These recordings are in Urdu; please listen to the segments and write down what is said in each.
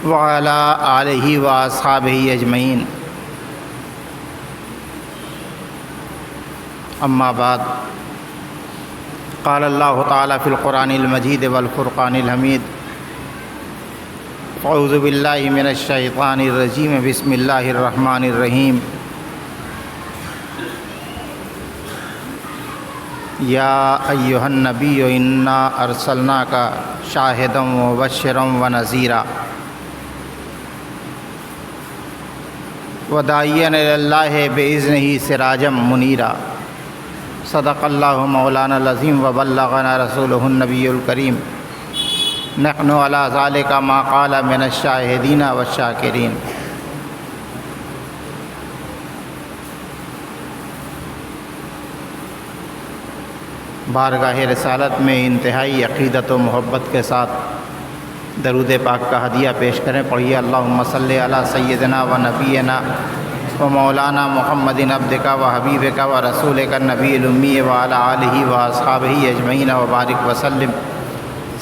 وعلی آلہ واصحابہ اجمعین، اما بعد، قال اللہ تعالی فی القرآن المجید والفرقان الحمید، اعوذ باللہ من الشیطان الرجیم، بسم اللہ الرحمن الرحیم۔ یا ایھا النبی انا ارسلناک شاہدا ومبشرا ونذیرا وداعیا الی اللہ باذنہ سراجا منیرا۔ صدق اللہ مولانا العظیم وبلغنا رسولہ النبی الکریم، نحن علی ذلک ما قال من الشاہدین والشاکرین۔ بارگاہ رسالت میں انتہائی عقیدت و محبت کے ساتھ درود پاک کا ہدیہ پیش کریں۔ پڑھیے اللہم صلی علی سیدنا و نبینا و مولانا محمد عبدک و حبیبک و رسولک النبی الامی و علی آلہ و اصحابہ اجمعین و بارک وسلم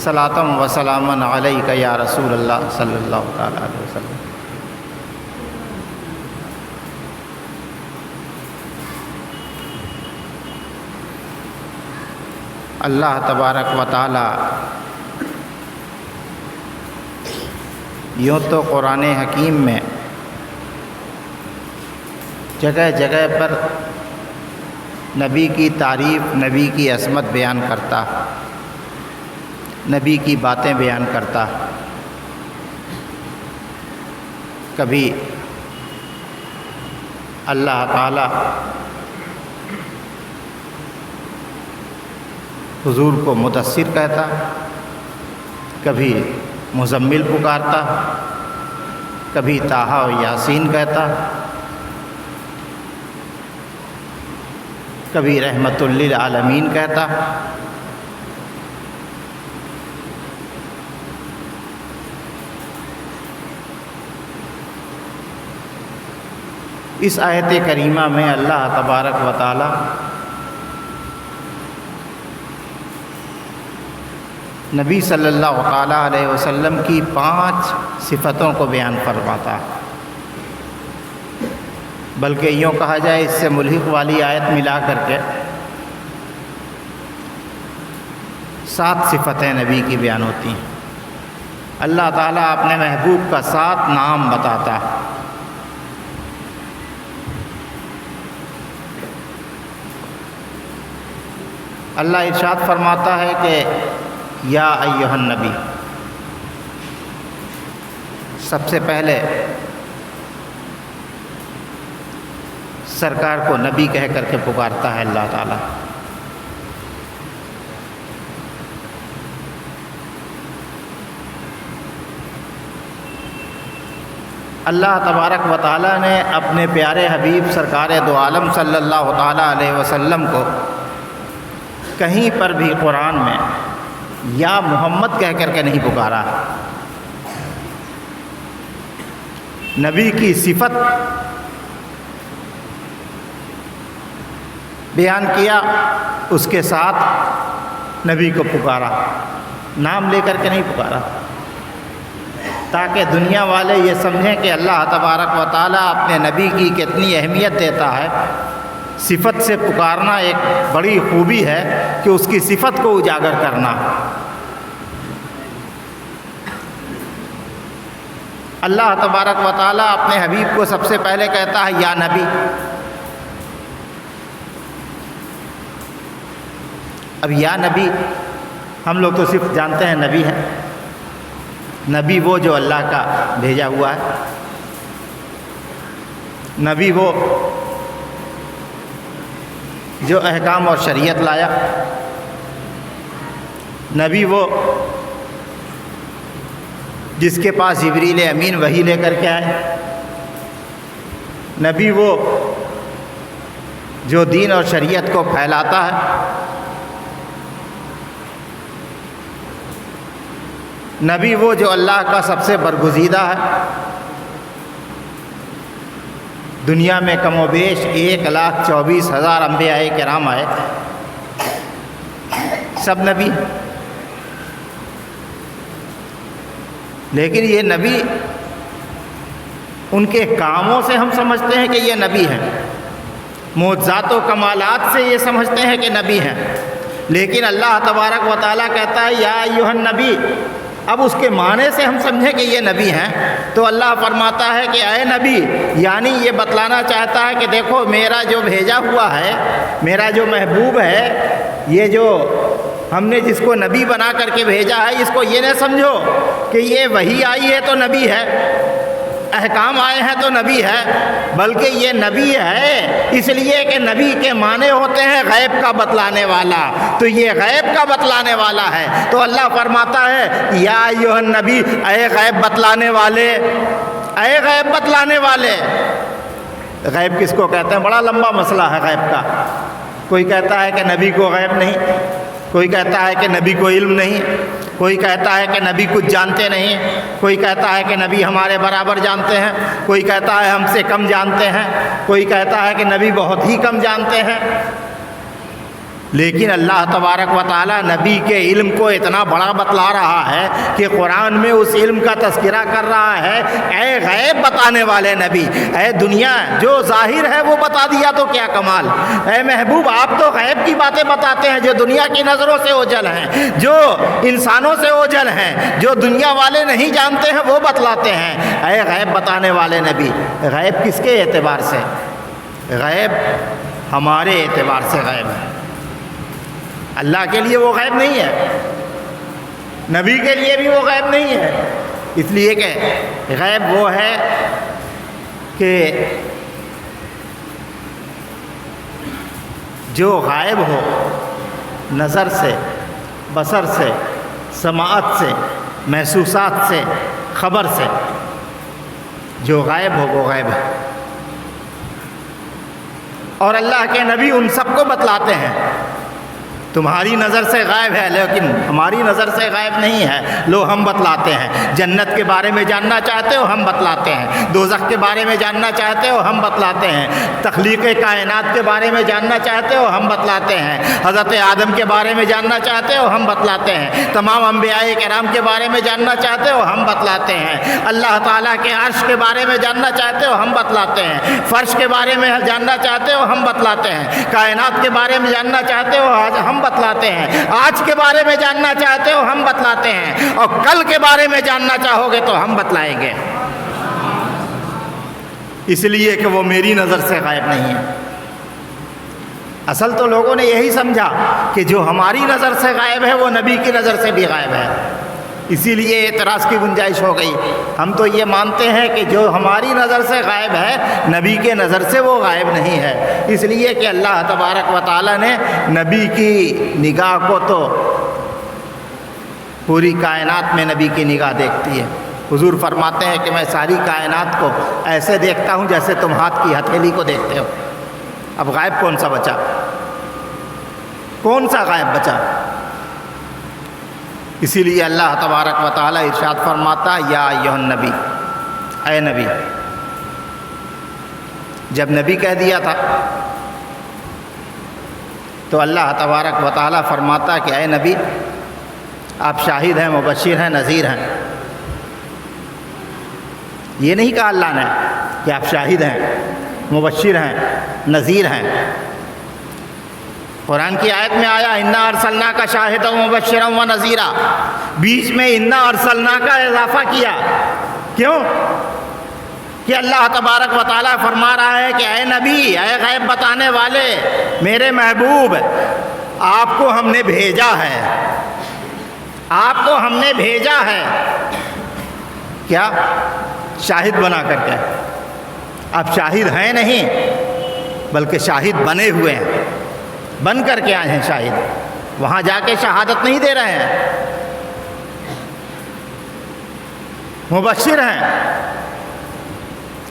صلاۃ و سلاما علیک یا رسول اللہ صلی اللہ تعالی علیہ وسلم۔ اللہ تبارک و تعالی یوں تو قرآن حکیم میں جگہ جگہ پر نبی کی تعریف، نبی کی عظمت بیان کرتا، نبی کی باتیں بیان کرتا۔ کبھی اللہ تعالی حضور کو مدثر کہتا، کبھی مزمل پکارتا، کبھی طٰہٰ و یاسین کہتا، کبھی رحمت للعالمین کہتا۔ اس آیت کریمہ میں اللہ تبارک و تعالی نبی صلی اللہ تعالیٰ علیہ وسلم کی 5 صفتوں کو بیان فرماتا، بلکہ یوں کہا جائے اس سے ملحق والی آیت ملا کر کے 7 صفتیں نبی کی بیان ہوتی ہیں۔ اللہ تعالیٰ اپنے محبوب کا 7 نام بتاتا۔ اللہ ارشاد فرماتا ہے کہ یا ایھا النبی، سب سے پہلے سرکار کو نبی کہہ کر کے پکارتا ہے اللہ تعالیٰ۔ اللہ تبارک و تعالیٰ نے اپنے پیارے حبیب سرکار دو عالم صلی اللہ تعالیٰ علیہ وسلم کو کہیں پر بھی قرآن میں یا محمد کہہ کر کے نہیں پکارا۔ نبی کی صفت بیان کیا، اس کے ساتھ نبی کو پکارا، نام لے کر کے نہیں پکارا، تاکہ دنیا والے یہ سمجھیں کہ اللہ تبارک و تعالیٰ اپنے نبی کی کتنی اہمیت دیتا ہے۔ صفت سے پکارنا ایک بڑی خوبی ہے کہ اس کی صفت کو اجاگر کرنا۔ اللہ تبارک و تعالیٰ اپنے حبیب کو سب سے پہلے کہتا ہے یا نبی۔ اب یا نبی ہم لوگ تو صرف جانتے ہیں نبی ہے، نبی وہ جو اللہ کا بھیجا ہوا ہے، نبی وہ جو احکام اور شریعت لایا، نبی وہ جس کے پاس جبریل امین وحی لے کر کے آئے، نبی وہ جو دین اور شریعت کو پھیلاتا ہے، نبی وہ جو اللہ کا سب سے برگزیدہ ہے۔ دنیا میں کم و بیش 1,24,000 انبیاء کرام آئے، سب نبی، لیکن یہ نبی ان کے کاموں سے ہم سمجھتے ہیں کہ یہ نبی ہیں، معجزات و کمالات سے یہ سمجھتے ہیں کہ نبی ہیں، لیکن اللہ تبارک و تعالیٰ کہتا ہے یا ایھا النبی، اب اس کے معنی سے ہم سمجھیں کہ یہ نبی ہیں تو اللہ فرماتا ہے کہ اے نبی، یعنی یہ بتلانا چاہتا ہے کہ دیکھو میرا جو بھیجا ہوا ہے، میرا جو محبوب ہے، یہ جو ہم نے جس کو نبی بنا کر کے بھیجا ہے، اس کو یہ نہ سمجھو کہ یہ وحی آئی ہے تو نبی ہے، احکام آئے ہیں تو نبی ہے، بلکہ یہ نبی ہے اس لیے کہ نبی کے معنی ہوتے ہیں غیب کا بتلانے والا، تو یہ غیب کا بتلانے والا ہے۔ تو اللہ فرماتا ہے یا ایھا النبی، اے غیب بتلانے والے، اے غیب بتلانے والے۔ غیب کس کو کہتے ہیں؟ بڑا لمبا مسئلہ ہے غیب کا۔ کوئی کہتا ہے کہ نبی کو غیب نہیں، کوئی کہتا ہے کہ نبی کو علم نہیں، کوئی کہتا ہے کہ نبی کچھ جانتے نہیں، کوئی کہتا ہے کہ نبی ہمارے برابر جانتے ہیں، کوئی کہتا ہے ہم سے کم جانتے ہیں، کوئی کہتا ہے کہ نبی بہت ہی کم جانتے ہیں۔ لیکن اللہ تبارک و تعالیٰ نبی کے علم کو اتنا بڑا بتلا رہا ہے کہ قرآن میں اس علم کا تذکرہ کر رہا ہے، اے غیب بتانے والے نبی، اے دنیا جو ظاہر ہے وہ بتا دیا تو کیا کمال، اے محبوب آپ تو غیب کی باتیں بتاتے ہیں جو دنیا کی نظروں سے اوجھل ہیں، جو انسانوں سے اوجھل ہیں، جو دنیا والے نہیں جانتے ہیں وہ بتلاتے ہیں۔ اے غیب بتانے والے نبی، غیب کس کے اعتبار سے؟ غیب ہمارے اعتبار سے غیب ہے، اللہ کے لیے وہ غیب نہیں ہے، نبی کے لیے بھی وہ غیب نہیں ہے، اس لیے کہ غیب وہ ہے کہ جو غائب ہو نظر سے، بصر سے، سماعت سے، محسوسات سے، خبر سے، جو غائب ہو وہ غیب ہے۔ اور اللہ کے نبی ان سب کو بتلاتے ہیں تمہاری نظر سے غائب ہے لیکن ہماری نظر سے غائب نہیں ہے، لو ہم بتلاتے ہیں۔ جنت کے بارے میں جاننا چاہتے ہو ہم بتلاتے ہیں، دوزخ کے بارے میں جاننا چاہتے ہو ہم بتلاتے ہیں، تخلیق کائنات کے بارے میں جاننا چاہتے ہو ہم بتلاتے ہیں، حضرت آدم کے بارے میں جاننا چاہتے ہو ہم بتلاتے ہیں، تمام انبیاء کرام کے بارے میں جاننا چاہتے ہو ہم بتلاتے ہیں، اللہ تعالیٰ کے عرش کے بارے میں جاننا چاہتے ہو ہم بتلاتے ہیں، فرش کے بارے میں جاننا چاہتے ہو ہم بتلاتے ہیں، کائنات کے بارے میں جاننا چاہتے ہو ہم بتلاتے ہیں، آج کے بارے میں جاننا چاہتے ہو ہم بتلاتے ہیں، اور کل کے بارے میں جاننا چاہو گے تو ہم بتلائیں گے، اس لیے کہ وہ میری نظر سے غائب نہیں ہے۔ اصل تو لوگوں نے یہی سمجھا کہ جو ہماری نظر سے غائب ہے وہ نبی کی نظر سے بھی غائب ہے، اسی لیے اعتراض کی گنجائش ہو گئی۔ ہم تو یہ مانتے ہیں کہ جو ہماری نظر سے غائب ہے نبی کے نظر سے وہ غائب نہیں ہے، اس لیے کہ اللہ تبارک و تعالیٰ نے نبی کی نگاہ کو تو پوری کائنات میں نبی کی نگاہ دیکھتی ہے۔ حضور فرماتے ہیں کہ میں ساری کائنات کو ایسے دیکھتا ہوں جیسے تم ہاتھ کی ہتھیلی کو دیکھتے ہو۔ اب غائب کون سا بچا؟ کون سا غائب بچا؟ اسی لیے اللہ تبارک و تعالیٰ ارشاد فرماتا یا ایھا النبی، اے نبی۔ جب نبی کہہ دیا تھا تو اللہ تبارک و تعالیٰ فرماتا کہ اے نبی آپ شاہد ہیں، مبشر ہیں، نذیر ہیں۔ یہ نہیں کہا اللہ نے کہ آپ شاہد ہیں، مبشر ہیں، نذیر ہیں۔ قرآن کی آیت میں آیا انا ارسلناک شاہدا ومبشرا ونذیرا، بیچ میں انا ارسلناک کا اضافہ کیا، کیوں؟ کہ اللہ تبارک و تعالیٰ فرما رہا ہے کہ اے نبی، اے غیب بتانے والے، میرے محبوب، آپ کو ہم نے بھیجا ہے، آپ کو ہم نے بھیجا ہے۔ کیا؟ شاہد بنا کر کے۔ آپ شاہد ہیں نہیں بلکہ شاہد بنے ہوئے ہیں، بن کر کے آئے ہیں شاہد، وہاں جا کے شہادت نہیں دے رہے ہیں۔ مبشر ہیں،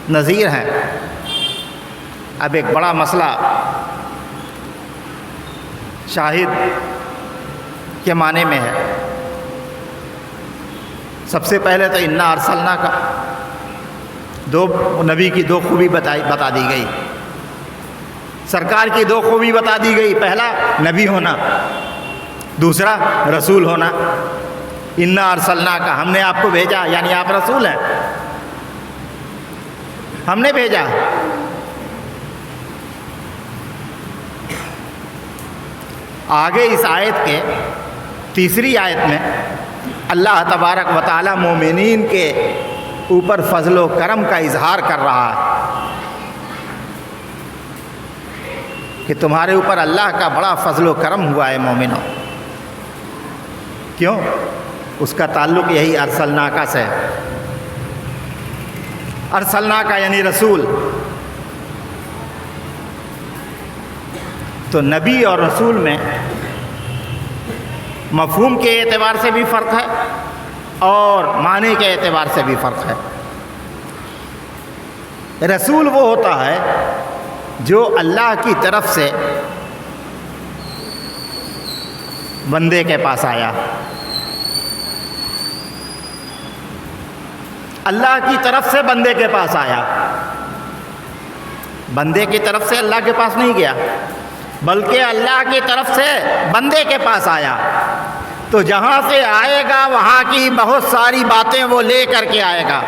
نذیر ہیں۔ اب ایک بڑا مسئلہ شاہد کے معنی میں ہے۔ سب سے پہلے تو انا ارسلنا کا دو نبی کی دو خوبی بتا دی گئی، سرکار کی دو خوبی بتا دی گئی، پہلا نبی ہونا، دوسرا رسول ہونا۔ انا ارسلنا کا، ہم نے آپ کو بھیجا، یعنی آپ رسول ہیں۔ ہم نے بھیجا۔ آگے اس آیت کے تیسری آیت میں اللہ تبارک و تعالی مومنین کے اوپر فضل و کرم کا اظہار کر رہا ہے کہ تمہارے اوپر اللہ کا بڑا فضل و کرم ہوا ہے مومنوں۔ کیوں؟ اس کا تعلق یہی ارسلناکا سے ہے۔ ارسلناکا یعنی رسول۔ تو نبی اور رسول میں مفہوم کے اعتبار سے بھی فرق ہے اور معنی کے اعتبار سے بھی فرق ہے۔ رسول وہ ہوتا ہے جو اللہ کی طرف سے بندے کے پاس آیا، اللہ کی طرف سے بندے کے پاس آیا، بندے کی طرف سے اللہ کے پاس نہیں گیا بلکہ اللہ کی طرف سے بندے کے پاس آیا۔ تو جہاں سے آئے گا وہاں کی بہت ساری باتیں وہ لے کر کے آئے گا،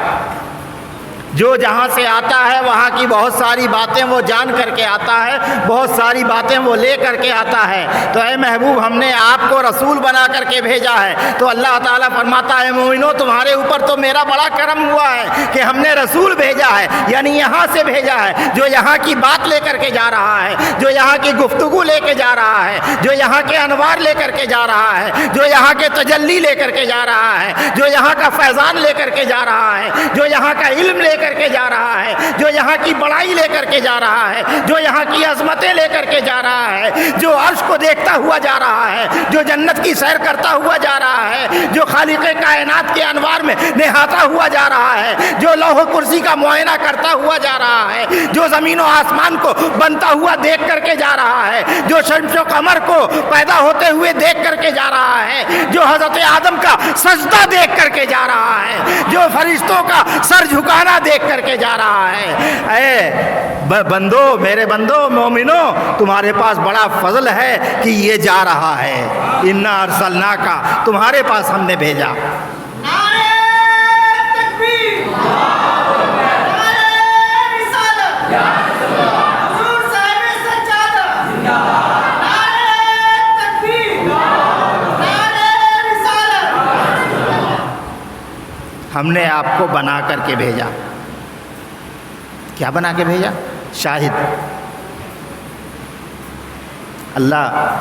جو جہاں سے آتا ہے وہاں کی بہت ساری باتیں وہ جان کر کے آتا ہے، بہت ساری باتیں وہ لے کر کے آتا ہے۔ تو اے محبوب ہم نے آپ کو رسول بنا کر کے بھیجا ہے۔ تو اللہ تعالیٰ فرماتا ہے مومنو تمہارے اوپر تو میرا بڑا کرم ہوا ہے کہ ہم نے رسول بھیجا ہے، یعنی یہاں سے بھیجا ہے، جو یہاں کی بات لے کر کے جا رہا ہے، جو یہاں کی گفتگو لے کے جا رہا ہے، جو یہاں کے انوار لے کر کے جا رہا ہے، جو یہاں کے تجلی لے کر کے جا رہا ہے، جو یہاں کا فیضان لے کر کے جا رہا ہے، جو یہاں کا علم لے کر کے جا رہا ہے، جو یہاں کی بڑائی لے کر کے جا رہا ہے، جو یہاں کی عظمتیں لے کر کے جا رہا ہے، جو عرش کو دیکھتا ہوا جا رہا ہے، جو جنت کی سیر کرتا ہوا جا رہا ہے، جو خالق کائنات کے انوار میں نہاتا ہوا جا رہا ہے، جو لوح و کرسی کا معائنہ کرتا ہوا جا رہا ہے، جو زمین و آسمان کو بنتا ہوا دیکھ کر کے جا رہا ہے، جو شمس و قمر کو پیدا ہوتے ہوئے دیکھ کر کے جا رہا ہے، جو حضرت آدم کا سجدہ دیکھ کر کے جا رہا ہے، جو فرشتوں کا سر جھکانا دیکھ کر کے جا رہا ہے۔ اے بندو، میرے بندو، مومنو تمہارے پاس بڑا فضل ہے کہ یہ جا رہا ہے۔ انا ارسلناکا تمہارے پاس ہم نے بھیجا۔ ہم نے آپ کو بنا کر کے بھیجا۔ کیا بنا کے بھیجا؟ شاہد۔ اللہ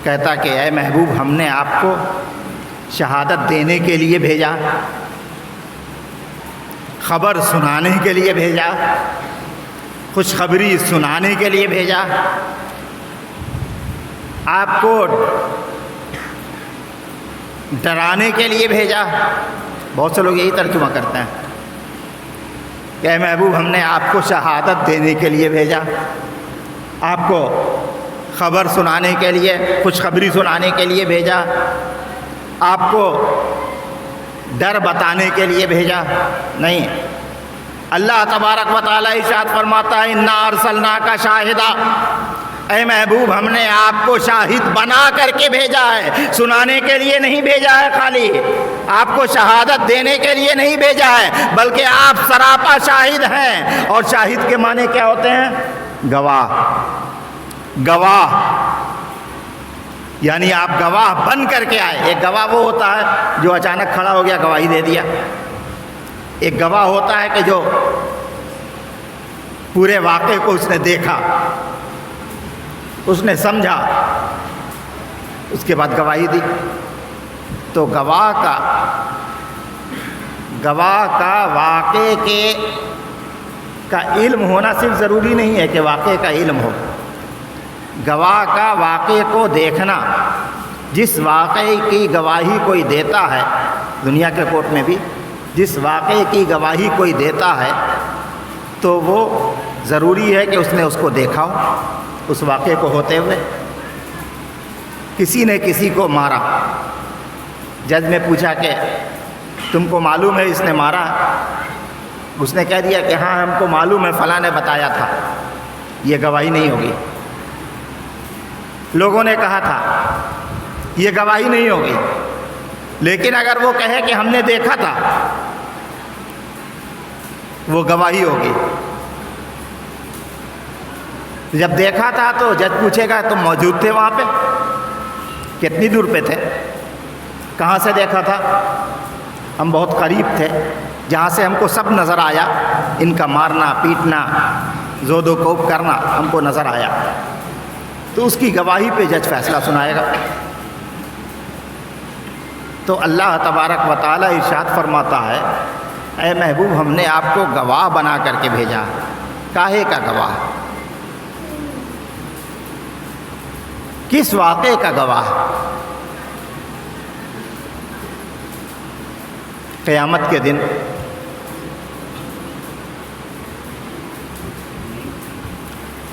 کہتا کہ اے محبوب ہم نے آپ کو شہادت دینے کے لیے بھیجا، خبر سنانے کے لیے بھیجا، خوشخبری سنانے کے لیے بھیجا، آپ کو ڈرانے کے لیے بھیجا۔ بہت سے لوگ یہی ترجمہ کرتے ہیں کہ اے محبوب ہم نے آپ کو شہادت دینے کے لیے بھیجا، آپ کو خبر سنانے کے لیے، خوشخبری سنانے کے لیے بھیجا، آپ کو ڈر بتانے کے لیے بھیجا نہیں۔ اللہ تبارک و تعالیٰ ارشاد فرماتا ہے انا ارسلناک شاہدا، اے محبوب ہم نے آپ کو شاہد بنا کر کے بھیجا ہے، سنانے کے لیے نہیں بھیجا ہے، خالی آپ کو شہادت دینے کے لیے نہیں بھیجا ہے، بلکہ آپ سراپا شاہد ہیں۔ اور شاہد کے معنی کیا ہوتے ہیں؟ گواہ۔ گواہ یعنی آپ گواہ بن کر کے آئے۔ ایک گواہ وہ ہوتا ہے جو اچانک کھڑا ہو گیا گواہی دے دیا، ایک گواہ ہوتا ہے کہ جو پورے واقعے کو اس نے دیکھا، اس نے سمجھا، اس کے بعد گواہی دی۔ تو گواہ کا واقعے کا علم ہونا صرف ضروری نہیں ہے کہ واقعے کا علم ہو، گواہ کا واقعے کو دیکھنا۔ جس واقعے کی گواہی کوئی دیتا ہے دنیا کے کورٹ میں بھی، جس واقعے کی گواہی کوئی دیتا ہے تو وہ ضروری ہے کہ اس نے اس کو دیکھا ہو، اس واقعے کو ہوتے ہوئے۔ کسی نے کسی کو مارا، جج نے پوچھا کہ تم کو معلوم ہے اس نے مارا؟ اس نے کہہ دیا کہ ہاں ہم کو معلوم ہے، فلاں نے بتایا تھا۔ یہ گواہی نہیں ہوگی۔ لوگوں نے کہا تھا، یہ گواہی نہیں ہوگی۔ لیکن اگر وہ کہے کہ ہم نے دیکھا تھا، وہ گواہی ہوگی۔ جب دیکھا تھا تو جج پوچھے گا تم موجود تھے وہاں پہ؟ کتنی دور پہ تھے؟ کہاں سے دیکھا تھا؟ ہم بہت قریب تھے، جہاں سے ہم کو سب نظر آیا، ان کا مارنا پیٹنا زود و کوب کرنا ہم کو نظر آیا۔ تو اس کی گواہی پہ جج فیصلہ سنائے گا۔ تو اللہ تبارک و تعالیٰ ارشاد فرماتا ہے اے محبوب ہم نے آپ کو گواہ بنا کر کے بھیجا۔ کاہے کا گواہ؟ کس واقعے کا گواہ؟ قیامت کے دن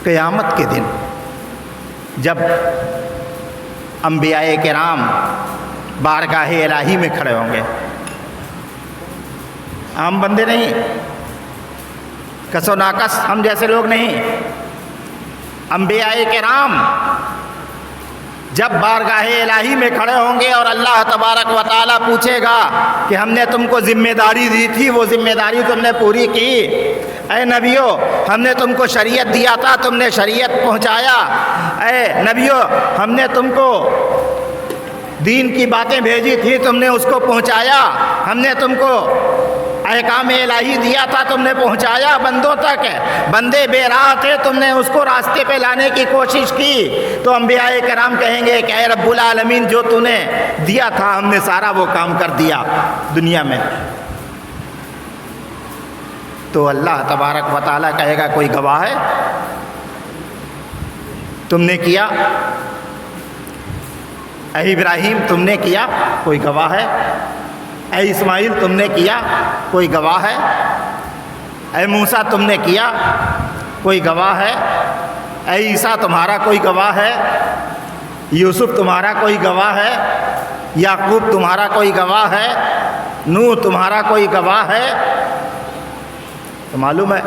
قیامت کے دن جب انبیاء کرام بارگاہ الہی میں کھڑے ہوں گے، عام بندے نہیں، کس و ناکس ہم جیسے لوگ نہیں، انبیاء کرام جب بارگاہ الہی میں کھڑے ہوں گے اور اللہ تبارک و تعالیٰ پوچھے گا کہ ہم نے تم کو ذمہ داری دی تھی، وہ ذمہ داری تم نے پوری کی؟ اے نبیو ہم نے تم کو شریعت دیا تھا، تم نے شریعت پہنچایا؟ اے نبیو ہم نے تم کو دین کی باتیں بھیجی تھی، تم نے اس کو پہنچایا؟ ہم نے تم کو احکام الہی دیا تھا، تم نے پہنچایا بندوں تک؟ بندے بے راہ تھے، تم نے اس کو راستے پہ لانے کی کوشش کی؟ تو انبیاء کرام کہیں گے کہ اے رب العالمین جو تو نے دیا تھا ہم نے سارا وہ کام کر دیا دنیا میں۔ تو اللہ تبارک و تعالیٰ کہے گا کوئی گواہ ہے؟ تم نے کیا؟ اے ابراہیم تم نے کیا؟ کوئی گواہ ہے؟ اے اسماعیل تم نے کیا؟ کوئی گواہ ہے؟ اے موسیٰ تم نے کیا؟ کوئی گواہ ہے؟ اے عیسیٰ تمہارا کوئی گواہ ہے؟ یوسف تمہارا کوئی گواہ ہے؟ یعقوب تمہارا کوئی گواہ ہے؟ نوح تمہارا کوئی گواہ ہے؟ تو معلوم ہے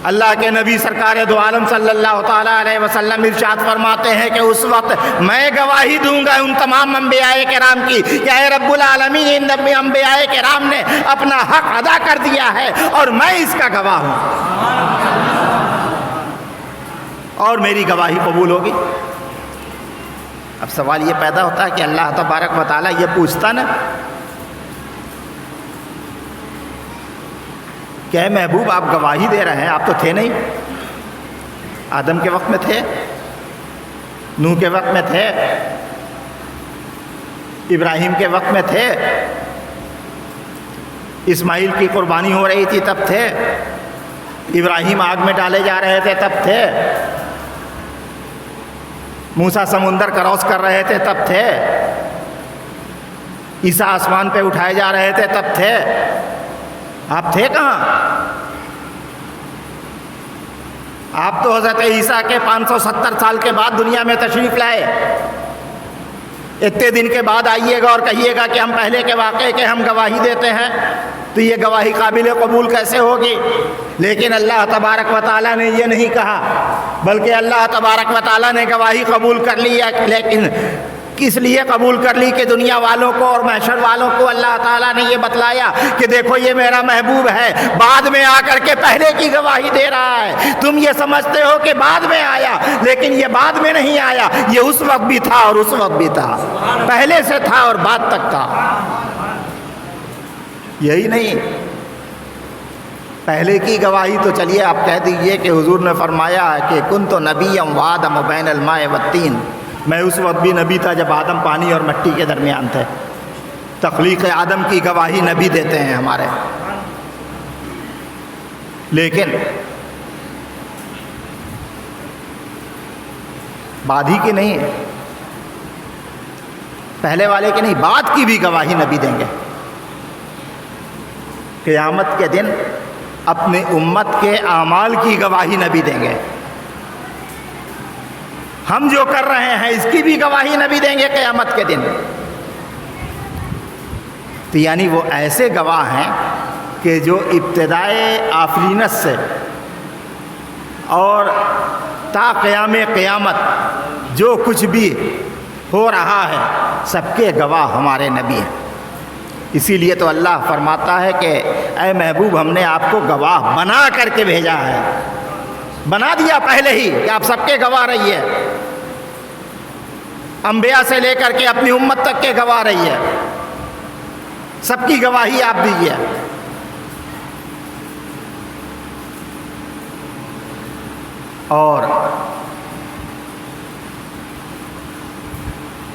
اللہ کے نبی سرکار دو عالم صلی اللہ تعالیٰ علیہ وسلم ارشاد فرماتے ہیں کہ اس وقت میں گواہی دوں گا ان تمام انبیاء کرام کی کہ اے رب العالمین ان انبیاء کرام نے اپنا حق ادا کر دیا ہے اور میں اس کا گواہ ہوں، اور میری گواہی قبول ہوگی۔ اب سوال یہ پیدا ہوتا ہے کہ اللہ تبارک و تعالیٰ یہ پوچھتا نا کہ اے محبوب آپ گواہی دے رہے ہیں، آپ تو تھے نہیں، آدم کے وقت میں تھے، نوح کے وقت میں تھے، ابراہیم کے وقت میں تھے، اسماعیل کی قربانی ہو رہی تھی تب تھے، ابراہیم آگ میں ڈالے جا رہے تھے تب تھے، موسیٰ سمندر کراس کر رہے تھے تب تھے، عیسیٰ آسمان پہ اٹھائے جا رہے تھے تب تھے، آپ تھے کہاں؟ آپ تو حضرت عیسیٰ کے 570 سال کے بعد دنیا میں تشریف لائے، اتنے دن کے بعد آئیے گا اور کہیے گا کہ ہم پہلے کے واقعے کے ہم گواہی دیتے ہیں، تو یہ گواہی قابل قبول کیسے ہوگی؟ لیکن اللہ تبارک و تعالیٰ نے یہ نہیں کہا، بلکہ اللہ تبارک و تعالیٰ نے گواہی قبول کر لی ہے، لیکن کس لیے قبول کر لی کہ دنیا والوں کو اور محشر والوں کو اللہ تعالیٰ نے یہ بتلایا کہ دیکھو یہ میرا محبوب ہے، بعد میں آ کر کے پہلے کی گواہی دے رہا ہے، تم یہ سمجھتے ہو کہ بعد میں آیا، لیکن یہ بعد میں نہیں آیا، یہ اس وقت بھی تھا اور اس وقت بھی تھا، پہلے سے تھا اور بعد تک تھا۔ یہی نہیں، پہلے کی گواہی تو چلیے آپ کہہ دیجئے کہ حضور نے فرمایا ہے کہ کنت نبیا وآدم بین الماء والطین، میں اس وقت بھی نبی تھا جب آدم پانی اور مٹی کے درمیان تھے۔ تخلیق آدم کی گواہی نبی دیتے ہیں ہمارے، لیکن بعد ہی کی نہیں، پہلے والے کی نہیں، بعد کی بھی گواہی نبی دیں گے۔ قیامت کے دن اپنی امت کے اعمال کی گواہی نبی دیں گے، ہم جو کر رہے ہیں اس کی بھی گواہی نبی دیں گے قیامت کے دن۔ تو یعنی وہ ایسے گواہ ہیں کہ جو ابتدائے آفرینت سے اور تا قیام قیامت جو کچھ بھی ہو رہا ہے سب کے گواہ ہمارے نبی ہیں۔ اسی لیے تو اللہ فرماتا ہے کہ اے محبوب ہم نے آپ کو گواہ بنا کر کے بھیجا ہے، بنا دیا پہلے ہی کہ آپ سب کے گواہ رہیے، انبیاء سے لے کر کے اپنی امت تک کے گواہ رہیے، سب کی گواہی آپ دیجیے۔ اور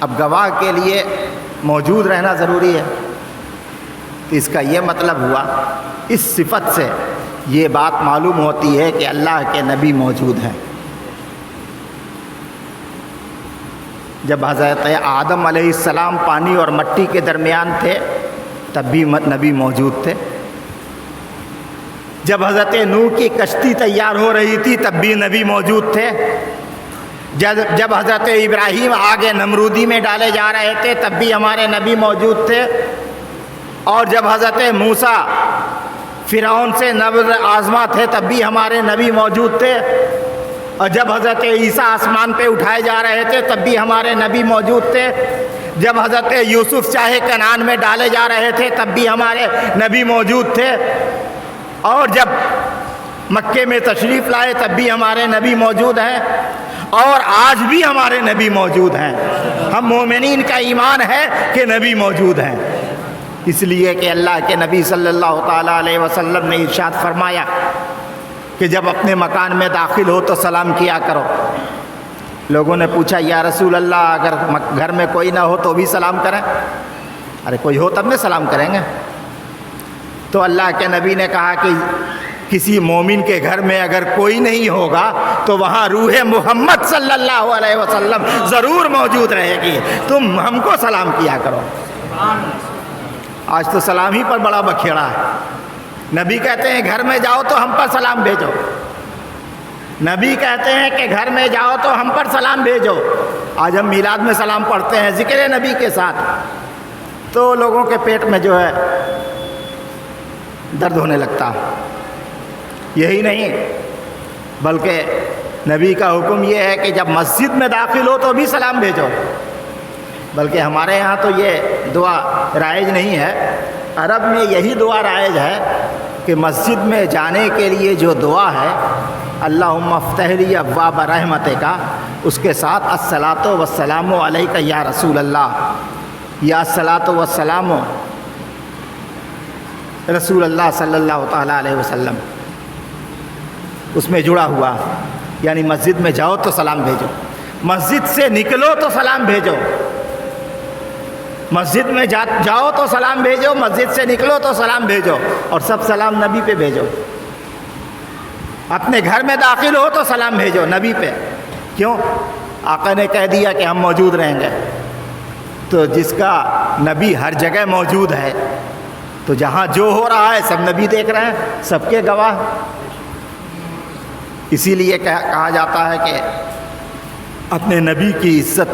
اب گواہ کے لیے موجود رہنا ضروری ہے، تو اس کا یہ مطلب ہوا، اس صفت سے یہ بات معلوم ہوتی ہے کہ اللہ کے نبی موجود ہیں۔ جب حضرت آدم علیہ السلام پانی اور مٹی کے درمیان تھے تب بھی نبی موجود تھے، جب حضرت نوح کی کشتی تیار ہو رہی تھی تب بھی نبی موجود تھے، جب حضرت ابراہیم آگے نمرودی میں ڈالے جا رہے تھے تب بھی ہمارے نبی موجود تھے، اور جب حضرت موسیٰ فرعون سے نبض آزما تھے تب بھی ہمارے نبی موجود تھے، اور جب حضرت عیسیٰ آسمان پہ اٹھائے جا رہے تھے تب بھی ہمارے نبی موجود تھے، جب حضرت یوسف چاہے کنعان میں ڈالے جا رہے تھے تب بھی ہمارے نبی موجود تھے، اور جب مکے میں تشریف لائے تب بھی ہمارے نبی موجود ہیں، اور آج بھی ہمارے نبی موجود ہیں۔ ہم مومنین کا ایمان ہے کہ نبی موجود ہیں، اس لیے کہ اللہ کے نبی صلی اللہ تعالیٰ علیہ وسلم نے ارشاد فرمایا کہ جب اپنے مکان میں داخل ہو تو سلام کیا کرو۔ لوگوں نے پوچھا یا رسول اللہ اگر گھر میں کوئی نہ ہو تو بھی سلام کریں؟ ارے کوئی ہو تب نہ سلام کریں گے۔ تو اللہ کے نبی نے کہا کہ کسی مومن کے گھر میں اگر کوئی نہیں ہوگا تو وہاں روح محمد صلی اللہ علیہ وسلم ضرور موجود رہے گی، تم ہم کو سلام کیا کرو۔ آج تو سلام ہی پر بڑا بکھیڑا ہے۔ نبی کہتے ہیں گھر میں جاؤ تو ہم پر سلام بھیجو، نبی کہتے ہیں کہ گھر میں جاؤ تو ہم پر سلام بھیجو۔ آج ہم میلاد میں سلام پڑھتے ہیں ذکر نبی کے ساتھ، تو لوگوں کے پیٹ میں جو ہے درد ہونے لگتا۔ یہی نہیں بلکہ نبی کا حکم یہ ہے کہ جب مسجد میں داخل ہو تو بھی سلام بھیجو، بلکہ ہمارے ہاں تو یہ دعا رائج نہیں ہے، عرب میں یہی دعا رائج ہے کہ مسجد میں جانے کے لیے جو دعا ہے اللہم افتح لی ابواب رحمتک، اس کے ساتھ الصلاۃ والسلام علیک یا رسول اللہ، یا الصلاۃ والسلام رسول اللہ صلی اللہ تعالیٰ علیہ وسلم اس میں جڑا ہوا، یعنی مسجد میں جاؤ تو سلام بھیجو، مسجد سے نکلو تو سلام بھیجو، مسجد میں جاؤ تو سلام بھیجو، مسجد سے نکلو تو سلام بھیجو، اور سب سلام نبی پہ بھیجو۔ اپنے گھر میں داخل ہو تو سلام بھیجو نبی پہ، کیوں؟ آقا نے کہہ دیا کہ ہم موجود رہیں گے، تو جس کا نبی ہر جگہ موجود ہے تو جہاں جو ہو رہا ہے سب نبی دیکھ رہے ہیں، سب کے گواہ۔ اسی لیے کہا جاتا ہے کہ اپنے نبی کی عزت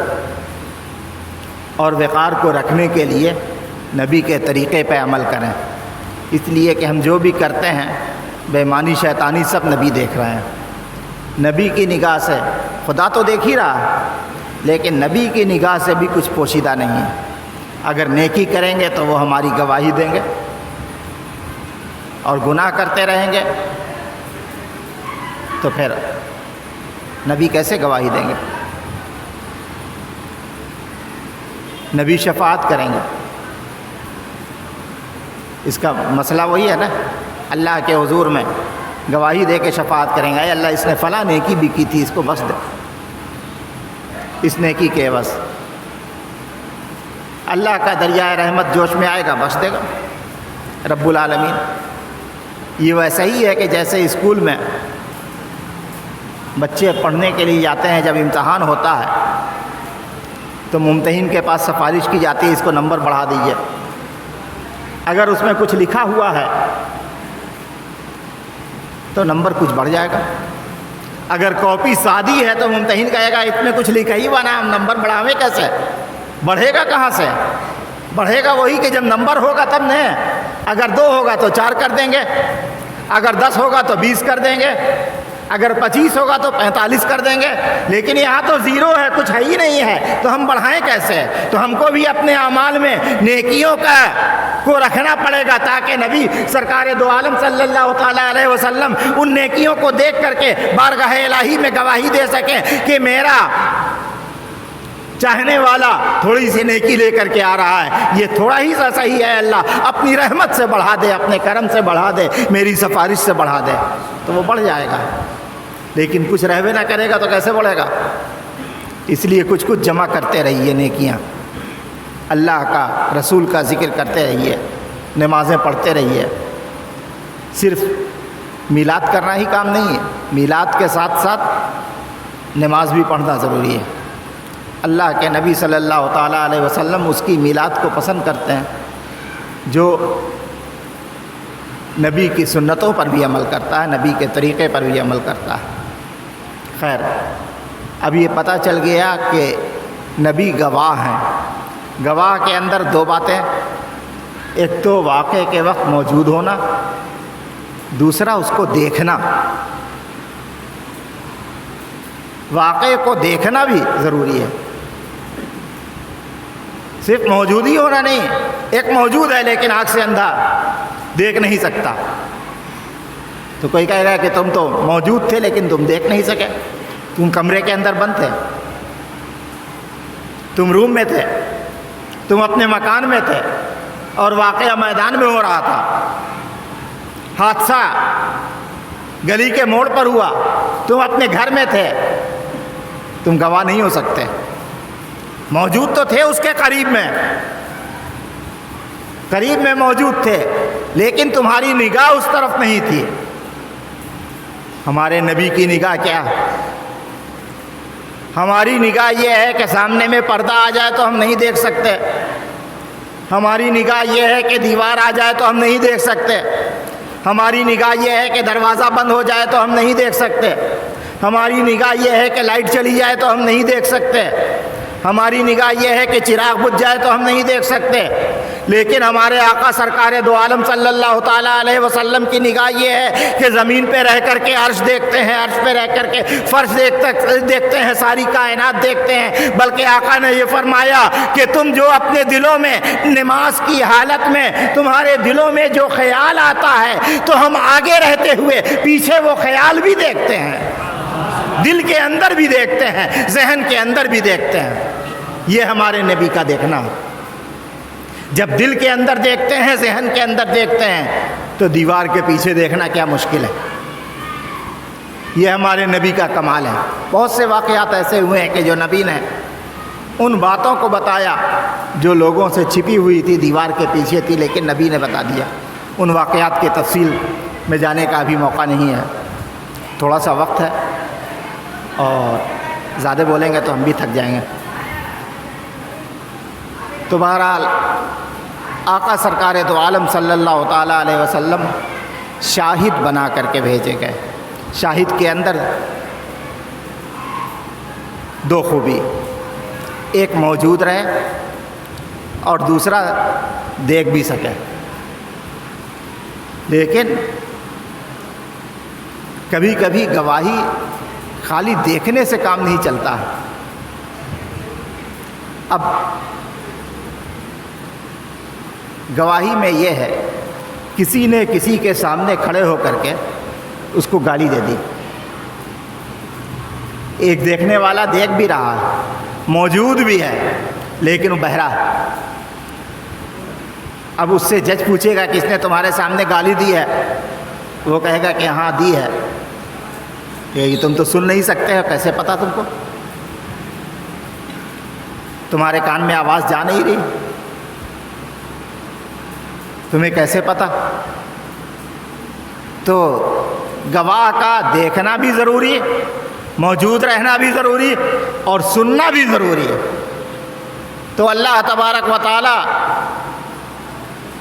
اور وقار کو رکھنے کے لیے نبی کے طریقے پہ عمل کریں، اس لیے کہ ہم جو بھی کرتے ہیں بےمانی شیطانی سب نبی دیکھ رہے ہیں۔ نبی کی نگاہ سے خدا تو دیکھ ہی رہا ہے، لیکن نبی کی نگاہ سے بھی کچھ پوشیدہ نہیں ہے۔ اگر نیکی کریں گے تو وہ ہماری گواہی دیں گے، اور گناہ کرتے رہیں گے تو پھر نبی کیسے گواہی دیں گے؟ نبی شفاعت کریں گے، اس کا مسئلہ وہی ہے نا، اللہ کے حضور میں گواہی دے کے شفاعت کریں گے، اے اللہ اس نے فلاں نیکی بھی کی تھی، اس کو بخش دے، اس نیکی کے عوض اللہ کا دریائے رحمت جوش میں آئے گا، بخش دے گا رب العالمین۔ یہ ویسا ہی ہے کہ جیسے اسکول میں بچے پڑھنے کے لیے جاتے ہیں، جب امتحان ہوتا ہے تو ممتحن کے پاس سفارش کی جاتی ہے اس کو نمبر بڑھا دیجیے، اگر اس میں کچھ لکھا ہوا ہے تو نمبر کچھ بڑھ جائے گا، اگر کاپی سادی ہے تو ممتحن کہے گا اس میں کچھ لکھا ہی ہوا نا، ہم نمبر بڑھاویں کیسے؟ بڑھے گا کہاں سے؟ بڑھے گا وہی کہ جب نمبر ہوگا تب نہیں، اگر 2 ہوگا تو 4 کر دیں گے، اگر 10 ہوگا تو 20 کر دیں گے، اگر 25 ہوگا تو 45 کر دیں گے، لیکن یہاں تو 0 ہے، کچھ ہے ہی نہیں ہے، تو ہم بڑھائیں کیسے؟ تو ہم کو بھی اپنے اعمال میں نیکیوں کو رکھنا پڑے گا، تاکہ نبی سرکار دو عالم صلی اللہ تعالیٰ علیہ وسلم ان نیکیوں کو دیکھ کر کے بارگاہ الہی میں گواہی دے سکیں کہ میرا چاہنے والا تھوڑی سی نیکی لے کر کے آ رہا ہے، یہ تھوڑا ہی سا صحیح ہے، اللہ اپنی رحمت سے بڑھا دے، اپنے کرم سے بڑھا دے، میری سفارش سے بڑھا دے، تو وہ بڑھ جائے گا۔ لیکن کچھ رہوے نہ کرے گا تو کیسے بڑھے گا؟ اس لیے کچھ جمع کرتے رہیے نیکیاں، اللہ کا رسول کا ذکر کرتے رہیے، نمازیں پڑھتے رہیے۔ صرف میلاد کرنا ہی کام نہیں ہے، میلاد کے ساتھ ساتھ نماز بھی پڑھنا ضروری ہے۔ اللہ کے نبی صلی اللہ تعالیٰ علیہ وسلم اس کی میلاد کو پسند کرتے ہیں جو نبی کی سنتوں پر بھی عمل کرتا ہے، نبی کے طریقے پر بھی عمل کرتا ہے۔ خیر، اب یہ پتہ چل گیا کہ نبی گواہ ہیں۔ گواہ کے اندر 2 باتیں، ایک تو واقعے کے وقت موجود ہونا، دوسرا اس کو دیکھنا۔ واقعے کو دیکھنا بھی ضروری ہے، صرف موجود ہی ہونا نہیں۔ ایک موجود ہے لیکن آنکھ سے اندھا، دیکھ نہیں سکتا، تو کوئی کہے گا کہ تم تو موجود تھے لیکن تم دیکھ نہیں سکے، تم کمرے کے اندر بند تھے، تم روم میں تھے، تم اپنے مکان میں تھے اور واقعہ میدان میں ہو رہا تھا، حادثہ گلی کے موڑ پر ہوا، تم اپنے گھر میں تھے، تم گواہ نہیں ہو سکتے۔ موجود تو تھے اس کے قریب میں موجود تھے، لیکن تمہاری نگاہ اس طرف نہیں تھی۔ ہمارے نبی کی نگاہ کیا ہے؟ ہماری نگاہ یہ ہے کہ سامنے میں پردہ آ جائے تو ہم نہیں دیکھ سکتے، ہماری نگاہ یہ ہے کہ دیوار آ جائے تو ہم نہیں دیکھ سکتے، ہماری نگاہ یہ ہے کہ دروازہ بند ہو جائے تو ہم نہیں دیکھ سکتے، ہماری نگاہ یہ ہے کہ لائٹ چلی جائے تو ہم نہیں دیکھ سکتے، ہماری نگاہ یہ ہے کہ چراغ بجھ جائے تو ہم نہیں دیکھ سکتے۔ لیکن ہمارے آقا سرکار دو عالم صلی اللہ تعالیٰ علیہ وسلم کی نگاہ یہ ہے کہ زمین پہ رہ کر کے عرش دیکھتے ہیں، عرش پہ رہ کر کے فرش دیکھتے ہیں، ساری کائنات دیکھتے ہیں۔ بلکہ آقا نے یہ فرمایا کہ تم جو اپنے دلوں میں نماز کی حالت میں تمہارے دلوں میں جو خیال آتا ہے تو ہم آگے رہتے ہوئے پیچھے وہ خیال بھی دیکھتے ہیں، دل کے اندر بھی دیکھتے ہیں، ذہن کے اندر بھی دیکھتے ہیں۔ یہ ہمارے نبی کا دیکھنا۔ جب دل کے اندر دیکھتے ہیں، ذہن کے اندر دیکھتے ہیں، تو دیوار کے پیچھے دیکھنا کیا مشکل ہے۔ یہ ہمارے نبی کا کمال ہے۔ بہت سے واقعات ایسے ہوئے ہیں کہ جو نبی نے ان باتوں کو بتایا جو لوگوں سے چھپی ہوئی تھی، دیوار کے پیچھے تھی، لیکن نبی نے بتا دیا۔ ان واقعات کی تفصیل میں جانے کا ابھی موقع نہیں ہے، تھوڑا سا وقت ہے اور زیادہ بولیں گے تو ہم بھی تھک جائیں گے۔ تو بہرحال آقا سرکار دو عالم صلی اللہ تعالیٰ علیہ وسلم شاہد بنا کر کے بھیجے گئے۔ شاہد کے اندر 2 خوبی، ایک موجود رہے اور دوسرا دیکھ بھی سکے۔ لیکن کبھی کبھی گواہی خالی دیکھنے سے کام نہیں چلتا ہے۔ اب گواہی میں یہ ہے، کسی نے کسی کے سامنے کھڑے ہو کر کے اس کو گالی دے دی، ایک دیکھنے والا دیکھ بھی رہا ہے، موجود بھی ہے، لیکن وہ بہرا ہے۔ اب اس سے جج پوچھے گا کس نے تمہارے سامنے گالی دی ہے، وہ کہے گا کہ ہاں دی ہے۔ کہ تم تو سن نہیں سکتے ہو، کیسے پتا تم کو؟ تمہارے کان میں آواز جا نہیں رہی، تمہیں کیسے پتا؟ تو گواہ کا دیکھنا بھی ضروری ہے، موجود رہنا بھی ضروری ہے اور سننا بھی ضروری ہے۔ تو اللہ تبارک و تعالی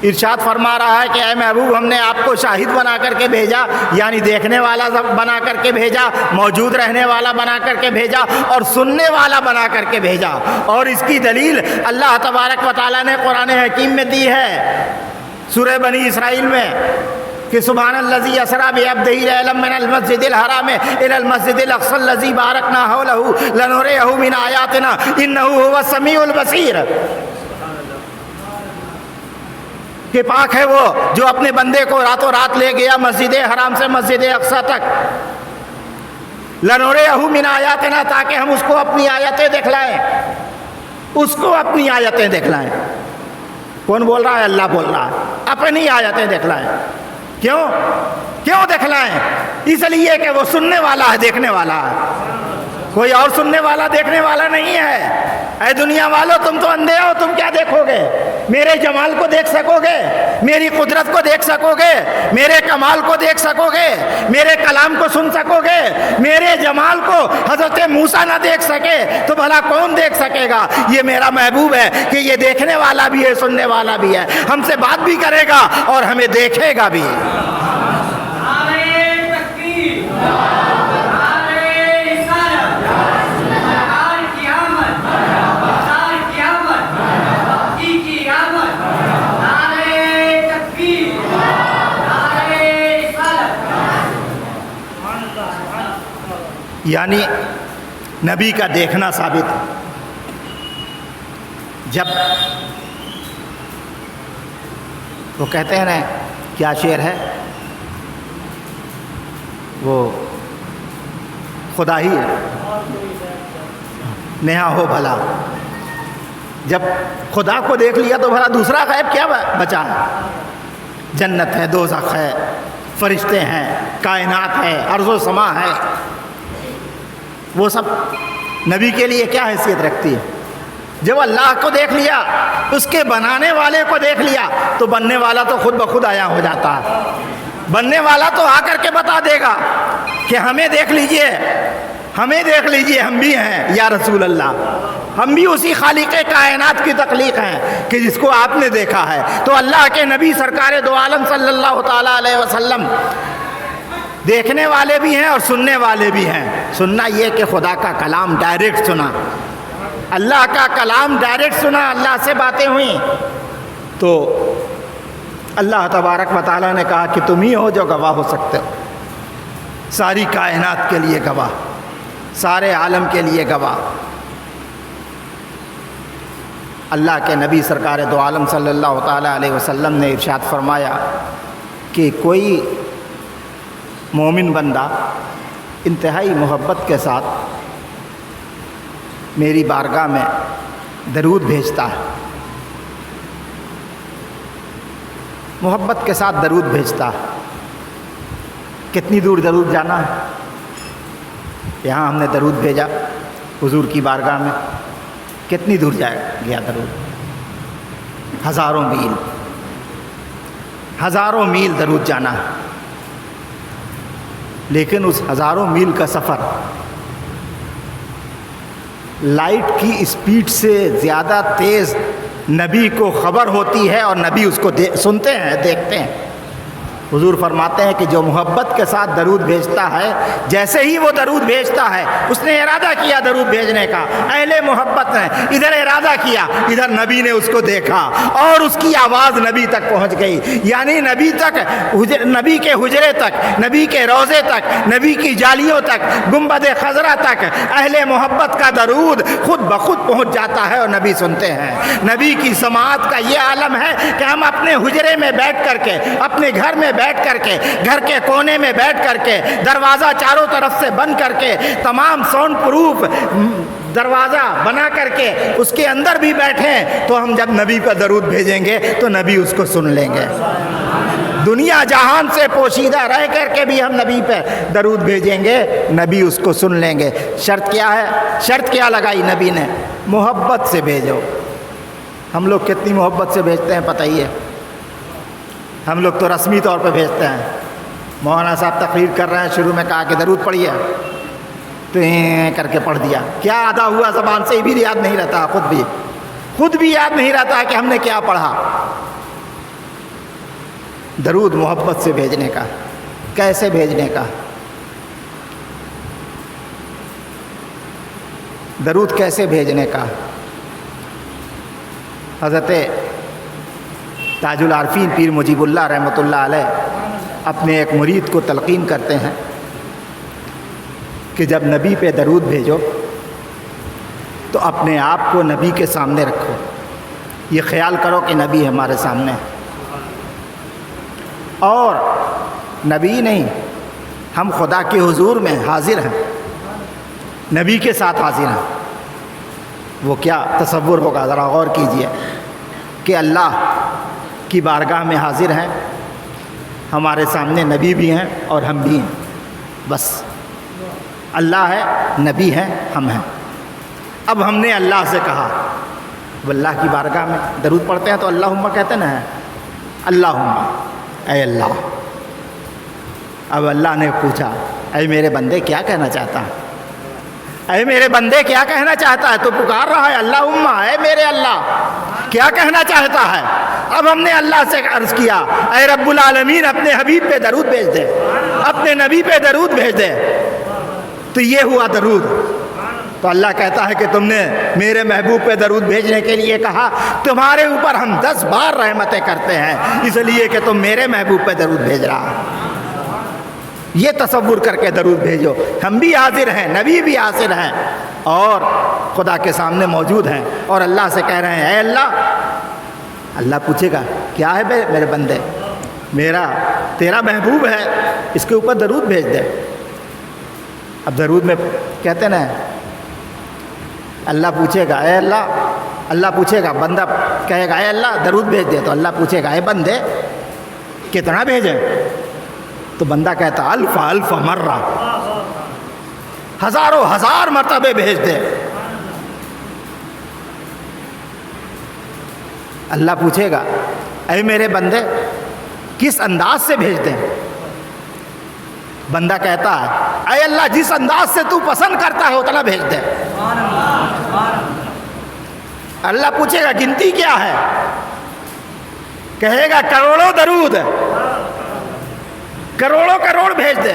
ارشاد فرما رہا ہے کہ اے محبوب، ہم نے آپ کو شاہد بنا کر کے بھیجا، یعنی دیکھنے والا بنا کر کے بھیجا، موجود رہنے والا بنا کر کے بھیجا اور سننے والا بنا کر کے بھیجا۔ اور اس کی دلیل اللہ تبارک و تعالیٰ نے قرآن حکیم میں دی ہے، سورہ بنی اسرائیل میں کہ سبحان الذی اسری بعبدہ لیلا من المسجد الحرام الی المسجد الاقصی الذی بارکنا حولہ لنریہ من آیاتنا انہ هو السمیع البصیر، کہ پاک ہے وہ جو اپنے بندے کو راتوں رات لے گیا مسجد حرام سے مسجد اقصی تک، لنریہ من آیاتنا، تاکہ ہم اس کو اپنی آیتیں دکھلائیں، اس کو اپنی آیتیں دکھلائیں۔ کون بول رہا ہے؟ اللہ بول رہا ہے، اپنی آیتیں دکھلائیں۔ کیوں دکھلائیں؟ اس لیے کہ وہ سننے والا ہے، دیکھنے والا ہے، کوئی اور سننے والا دیکھنے والا نہیں ہے۔ اے دنیا والوں، تم تو اندھے ہو، تم کیا دیکھو گے؟ میرے جمال کو دیکھ سکو گے؟ میری قدرت کو دیکھ سکو گے؟ میرے کمال کو دیکھ سکو گے؟ میرے کلام کو سن سکو گے؟ میرے جمال کو حضرت موسیٰ نہ دیکھ سکے تو بھلا کون دیکھ سکے گا؟ یہ میرا محبوب ہے کہ یہ دیکھنے والا بھی ہے، سننے والا بھی ہے، ہم سے بات بھی کرے گا اور ہمیں دیکھے گا بھی۔ یعنی نبی کا دیکھنا ثابت ہے۔ جب وہ کہتے ہیں نا، کیا شعر ہے وہ، خدا ہی ہے نہا ہو بھلا، جب خدا کو دیکھ لیا تو بھلا دوسرا غیب کیا بچا ہے؟ جنت ہے، دوزخ ہے، فرشتے ہیں، کائنات ہے، ارض و سما ہے، وہ سب نبی کے لیے کیا حیثیت رکھتی ہے؟ جب اللہ کو دیکھ لیا، اس کے بنانے والے کو دیکھ لیا، تو بننے والا تو خود بخود آیا ہو جاتا ہے۔ بننے والا تو آ کر کے بتا دے گا کہ ہمیں دیکھ لیجئے، ہمیں دیکھ لیجئے، ہم بھی ہیں یا رسول اللہ، ہم بھی اسی خالق کائنات کی تخلیق ہیں کہ جس کو آپ نے دیکھا ہے۔ تو اللہ کے نبی سرکار دو عالم صلی اللہ تعالیٰ علیہ وسلم دیکھنے والے بھی ہیں اور سننے والے بھی ہیں۔ سننا یہ کہ خدا کا کلام ڈائریکٹ سنا، اللہ کا کلام ڈائریکٹ سنا، اللہ سے باتیں ہوئیں، تو اللہ تبارک و تعالیٰ نے کہا کہ تم ہی ہو جو گواہ ہو سکتے ہو، ساری کائنات کے لیے گواہ، سارے عالم کے لیے گواہ۔ اللہ کے نبی سرکار دو عالم صلی اللہ تعالیٰ علیہ وسلم نے ارشاد فرمایا کہ کوئی مومن بندہ انتہائی محبت کے ساتھ میری بارگاہ میں درود بھیجتا ہے، محبت کے ساتھ درود بھیجتا ہے۔ کتنی دور درود جانا ہے؟ یہاں ہم نے درود بھیجا حضور کی بارگاہ میں، کتنی دور جائے گیا درود؟ ہزاروں میل، ہزاروں میل درود جانا ہے۔ لیکن اس ہزاروں میل کا سفر لائٹ کی اسپیڈ سے زیادہ تیز نبی کو خبر ہوتی ہے اور نبی اس کو سنتے ہیں، دیکھتے ہیں۔ حضور فرماتے ہیں کہ جو محبت کے ساتھ درود بھیجتا ہے، جیسے ہی وہ درود بھیجتا ہے، اس نے ارادہ کیا درود بھیجنے کا، اہل محبت نے ادھر ارادہ کیا، ادھر نبی نے اس کو دیکھا اور اس کی آواز نبی تک پہنچ گئی، یعنی نبی تک، نبی کے حجرے تک، نبی کے روضے تک، نبی کی جالیوں تک، گنبد خضرا تک اہل محبت کا درود خود بخود پہنچ جاتا ہے اور نبی سنتے ہیں۔ نبی کی سماعت کا یہ عالم ہے کہ ہم اپنے حجرے میں بیٹھ کر کے، اپنے گھر میں بیٹھ کر کے، گھر کے کونے میں بیٹھ کر کے، دروازہ چاروں طرف سے بند کر کے، تمام ساؤنڈ پروف دروازہ بنا کر کے اس کے اندر بھی بیٹھیں تو ہم جب نبی پر درود بھیجیں گے تو نبی اس کو سن لیں گے۔ دنیا جہان سے پوشیدہ رہ کر کے بھی ہم نبی پہ درود بھیجیں گے، نبی اس کو سن لیں گے۔ شرط کیا ہے؟ شرط کیا لگائی نبی نے؟ محبت سے بھیجو۔ ہم لوگ کتنی محبت سے بھیجتے ہیں پتہ ہی ہے؟ ہم لوگ تو رسمی طور پہ بھیجتے ہیں۔ مولانا صاحب تقریر کر رہے ہیں، شروع میں کہا کہ درود پڑھیے، تو کر کے پڑھ دیا، کیا ادا ہوا زبان سے یہ بھی یاد نہیں رہتا، خود بھی یاد نہیں رہتا کہ ہم نے کیا پڑھا۔ درود محبت سے بھیجنے کا، کیسے بھیجنے کا؟ درود کیسے بھیجنے کا؟ حضرت تاج العارفین پیر مجیب اللہ رحمۃ اللہ علیہ اپنے ایک مرید کو تلقین کرتے ہیں کہ جب نبی پہ درود بھیجو تو اپنے آپ کو نبی کے سامنے رکھو، یہ خیال کرو کہ نبی ہمارے سامنے ہے، اور نبی نہیں، ہم خدا کے حضور میں حاضر ہیں، نبی کے ساتھ حاضر ہیں۔ وہ کیا تصور ہوگا، ذرا غور کیجئے کہ اللہ کی بارگاہ میں حاضر ہیں، ہمارے سامنے نبی بھی ہیں اور ہم بھی ہیں، بس اللہ ہے، نبی ہے، ہم ہیں۔ اب ہم نے اللہ سے کہا، وہ اللہ کی بارگاہ میں درود پڑھتے ہیں تو اللہم کہتے ہیں نا، اللہم، اے اللہ۔ اب اللہ نے پوچھا، اے میرے بندے کیا کہنا چاہتا ہے؟ اے میرے بندے کیا کہنا چاہتا ہے؟ تو پکار رہا ہے اللہم، اے میرے اللہ کیا کہنا چاہتا ہے؟ اب ہم نے اللہ سے عرض کیا، اے رب العالمین اپنے حبیب پہ درود بھیج دے، اپنے نبی پہ درود بھیج دے۔ تو یہ ہوا درود۔ تو اللہ کہتا ہے کہ تم نے میرے محبوب پہ درود بھیجنے کے لیے کہا، تمہارے اوپر ہم 10 بار رحمتیں کرتے ہیں اس لیے کہ تم میرے محبوب پہ درود بھیج رہا۔ یہ تصور کر کے درود بھیجو، ہم بھی حاضر ہیں، نبی بھی حاضر ہیں اور خدا کے سامنے موجود ہیں، اور اللہ سے کہہ رہے ہیں اے اللہ۔ اللہ پوچھے گا کیا ہے میرے بندے، میرا تیرا محبوب ہے، اس کے اوپر درود بھیج دے۔ اب درود میں کہتے ہیں نا، اللہ پوچھے گا اے اللہ، اللہ پوچھے گا، بندہ کہے گا اے اللہ درود بھیج دے، تو اللہ پوچھے گا اے بندے کتنا بھیجیں؟ تو بندہ کہتا الف الف مرہ، ہزاروں ہزار مرتبے بھیج دے۔ اللہ پوچھے گا اے میرے بندے کس انداز سے بھیج دیں؟ بندہ کہتا ہے اے اللہ جس انداز سے تو پسند کرتا ہے اتنا بھیج دے۔ اللہ پوچھے گا گنتی کیا ہے؟ کہے گا کروڑوں درود، کروڑوں کروڑ بھیج دے۔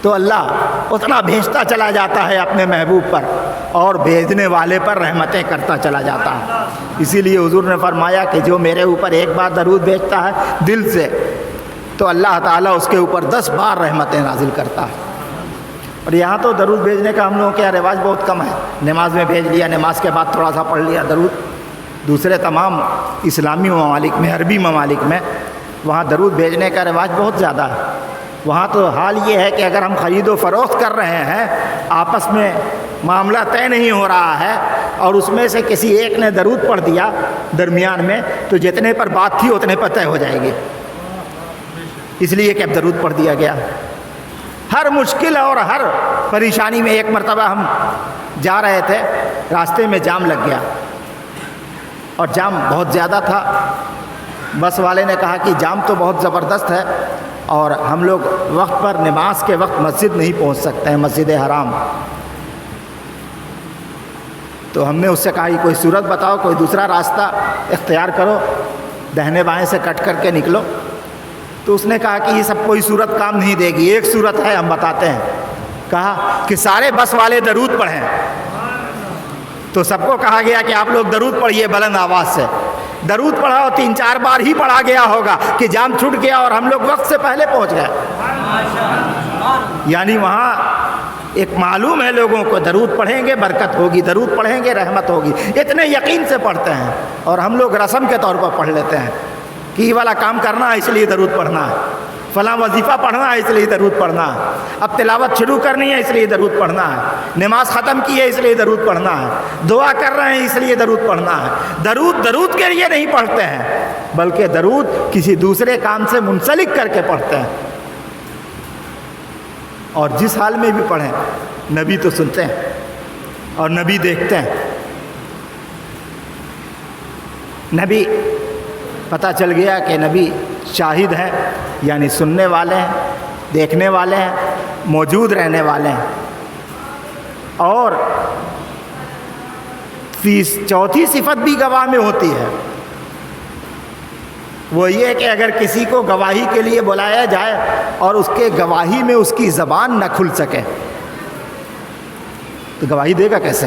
تو اللہ اتنا بھیجتا چلا جاتا ہے اپنے محبوب پر، اور بھیجنے والے پر رحمتیں کرتا چلا جاتا ہے۔ اسی لیے حضور نے فرمایا کہ جو میرے اوپر ایک بار درود بھیجتا ہے دل سے، تو اللہ تعالیٰ اس کے اوپر 10 بار رحمتیں نازل کرتا ہے۔ اور یہاں تو درود بھیجنے کا ہم لوگوں کے رواج بہت کم ہے، نماز میں بھیج لیا، نماز کے بعد تھوڑا سا پڑھ لیا درود۔ دوسرے تمام اسلامی ممالک میں، عربی ممالک میں، وہاں درود بھیجنے کا رواج بہت زیادہ ہے۔ وہاں تو حال یہ ہے کہ اگر ہم خرید و فروخت کر رہے ہیں، آپس میں معاملہ طے نہیں ہو رہا ہے، اور اس میں سے کسی ایک نے درود پڑھ دیا درمیان میں، تو جتنے پر بات تھی اتنے پر طے ہو جائے گی، اس لیے کہ اب درود پڑھ دیا گیا۔ ہر مشکل اور ہر پریشانی میں، ایک مرتبہ ہم جا رہے تھے، راستے میں جام لگ گیا، اور جام بہت زیادہ تھا۔ بس والے نے کہا کہ جام تو بہت زبردست ہے، اور ہم لوگ وقت پر نماز کے وقت مسجد نہیں پہنچ سکتے ہیں، مسجد حرام۔ تو ہم نے اس سے کہا کہ کوئی صورت بتاؤ، کوئی دوسرا راستہ اختیار کرو، دہنے بائیں سے کٹ کر کے نکلو۔ تو اس نے کہا کہ یہ سب کوئی صورت کام نہیں دے گی، ایک صورت ہے ہم بتاتے ہیں۔ کہا کہ سارے بس والے درود پڑھیں۔ تو سب کو کہا گیا کہ آپ لوگ درود پڑھیے بلند آواز سے۔ درود پڑھا، اور 3-4 بار ہی پڑھا گیا ہوگا کہ جام چھوٹ گیا اور ہم لوگ وقت سے پہلے پہنچ گئے۔ یعنی وہاں ایک معلوم ہے لوگوں کو، درود پڑھیں گے برکت ہوگی، درود پڑھیں گے رحمت ہوگی، اتنے یقین سے پڑھتے ہیں۔ اور ہم لوگ رسم کے طور پر پڑھ لیتے ہیں کہ یہ والا کام کرنا ہے اس لیے درود پڑھنا ہے، فلاں وظیفہ پڑھنا ہے اس لیے درود پڑھنا ہے، اب تلاوت شروع کرنی ہے اس لیے درود پڑھنا ہے، نماز ختم کی ہے اس لیے درود پڑھنا ہے، دعا کر رہے ہیں اس لیے درود پڑھنا ہے۔ درود کے لیے نہیں پڑھتے ہیں، بلکہ درود کسی دوسرے کام سے منسلک کر کے پڑھتے ہیں۔ اور جس حال میں بھی پڑھیں، نبی تو سنتے ہیں اور نبی دیکھتے ہیں۔ نبی پتہ چل گیا کہ نبی شاہد ہیں، یعنی سننے والے ہیں، دیکھنے والے ہیں، موجود رہنے والے ہیں۔ اور چوتھی صفت بھی گواہ میں ہوتی ہے، وہ یہ کہ اگر کسی کو گواہی کے لیے بلایا جائے اور اس کے گواہی میں اس کی زبان نہ کھل سکے تو گواہی دے گا کیسے؟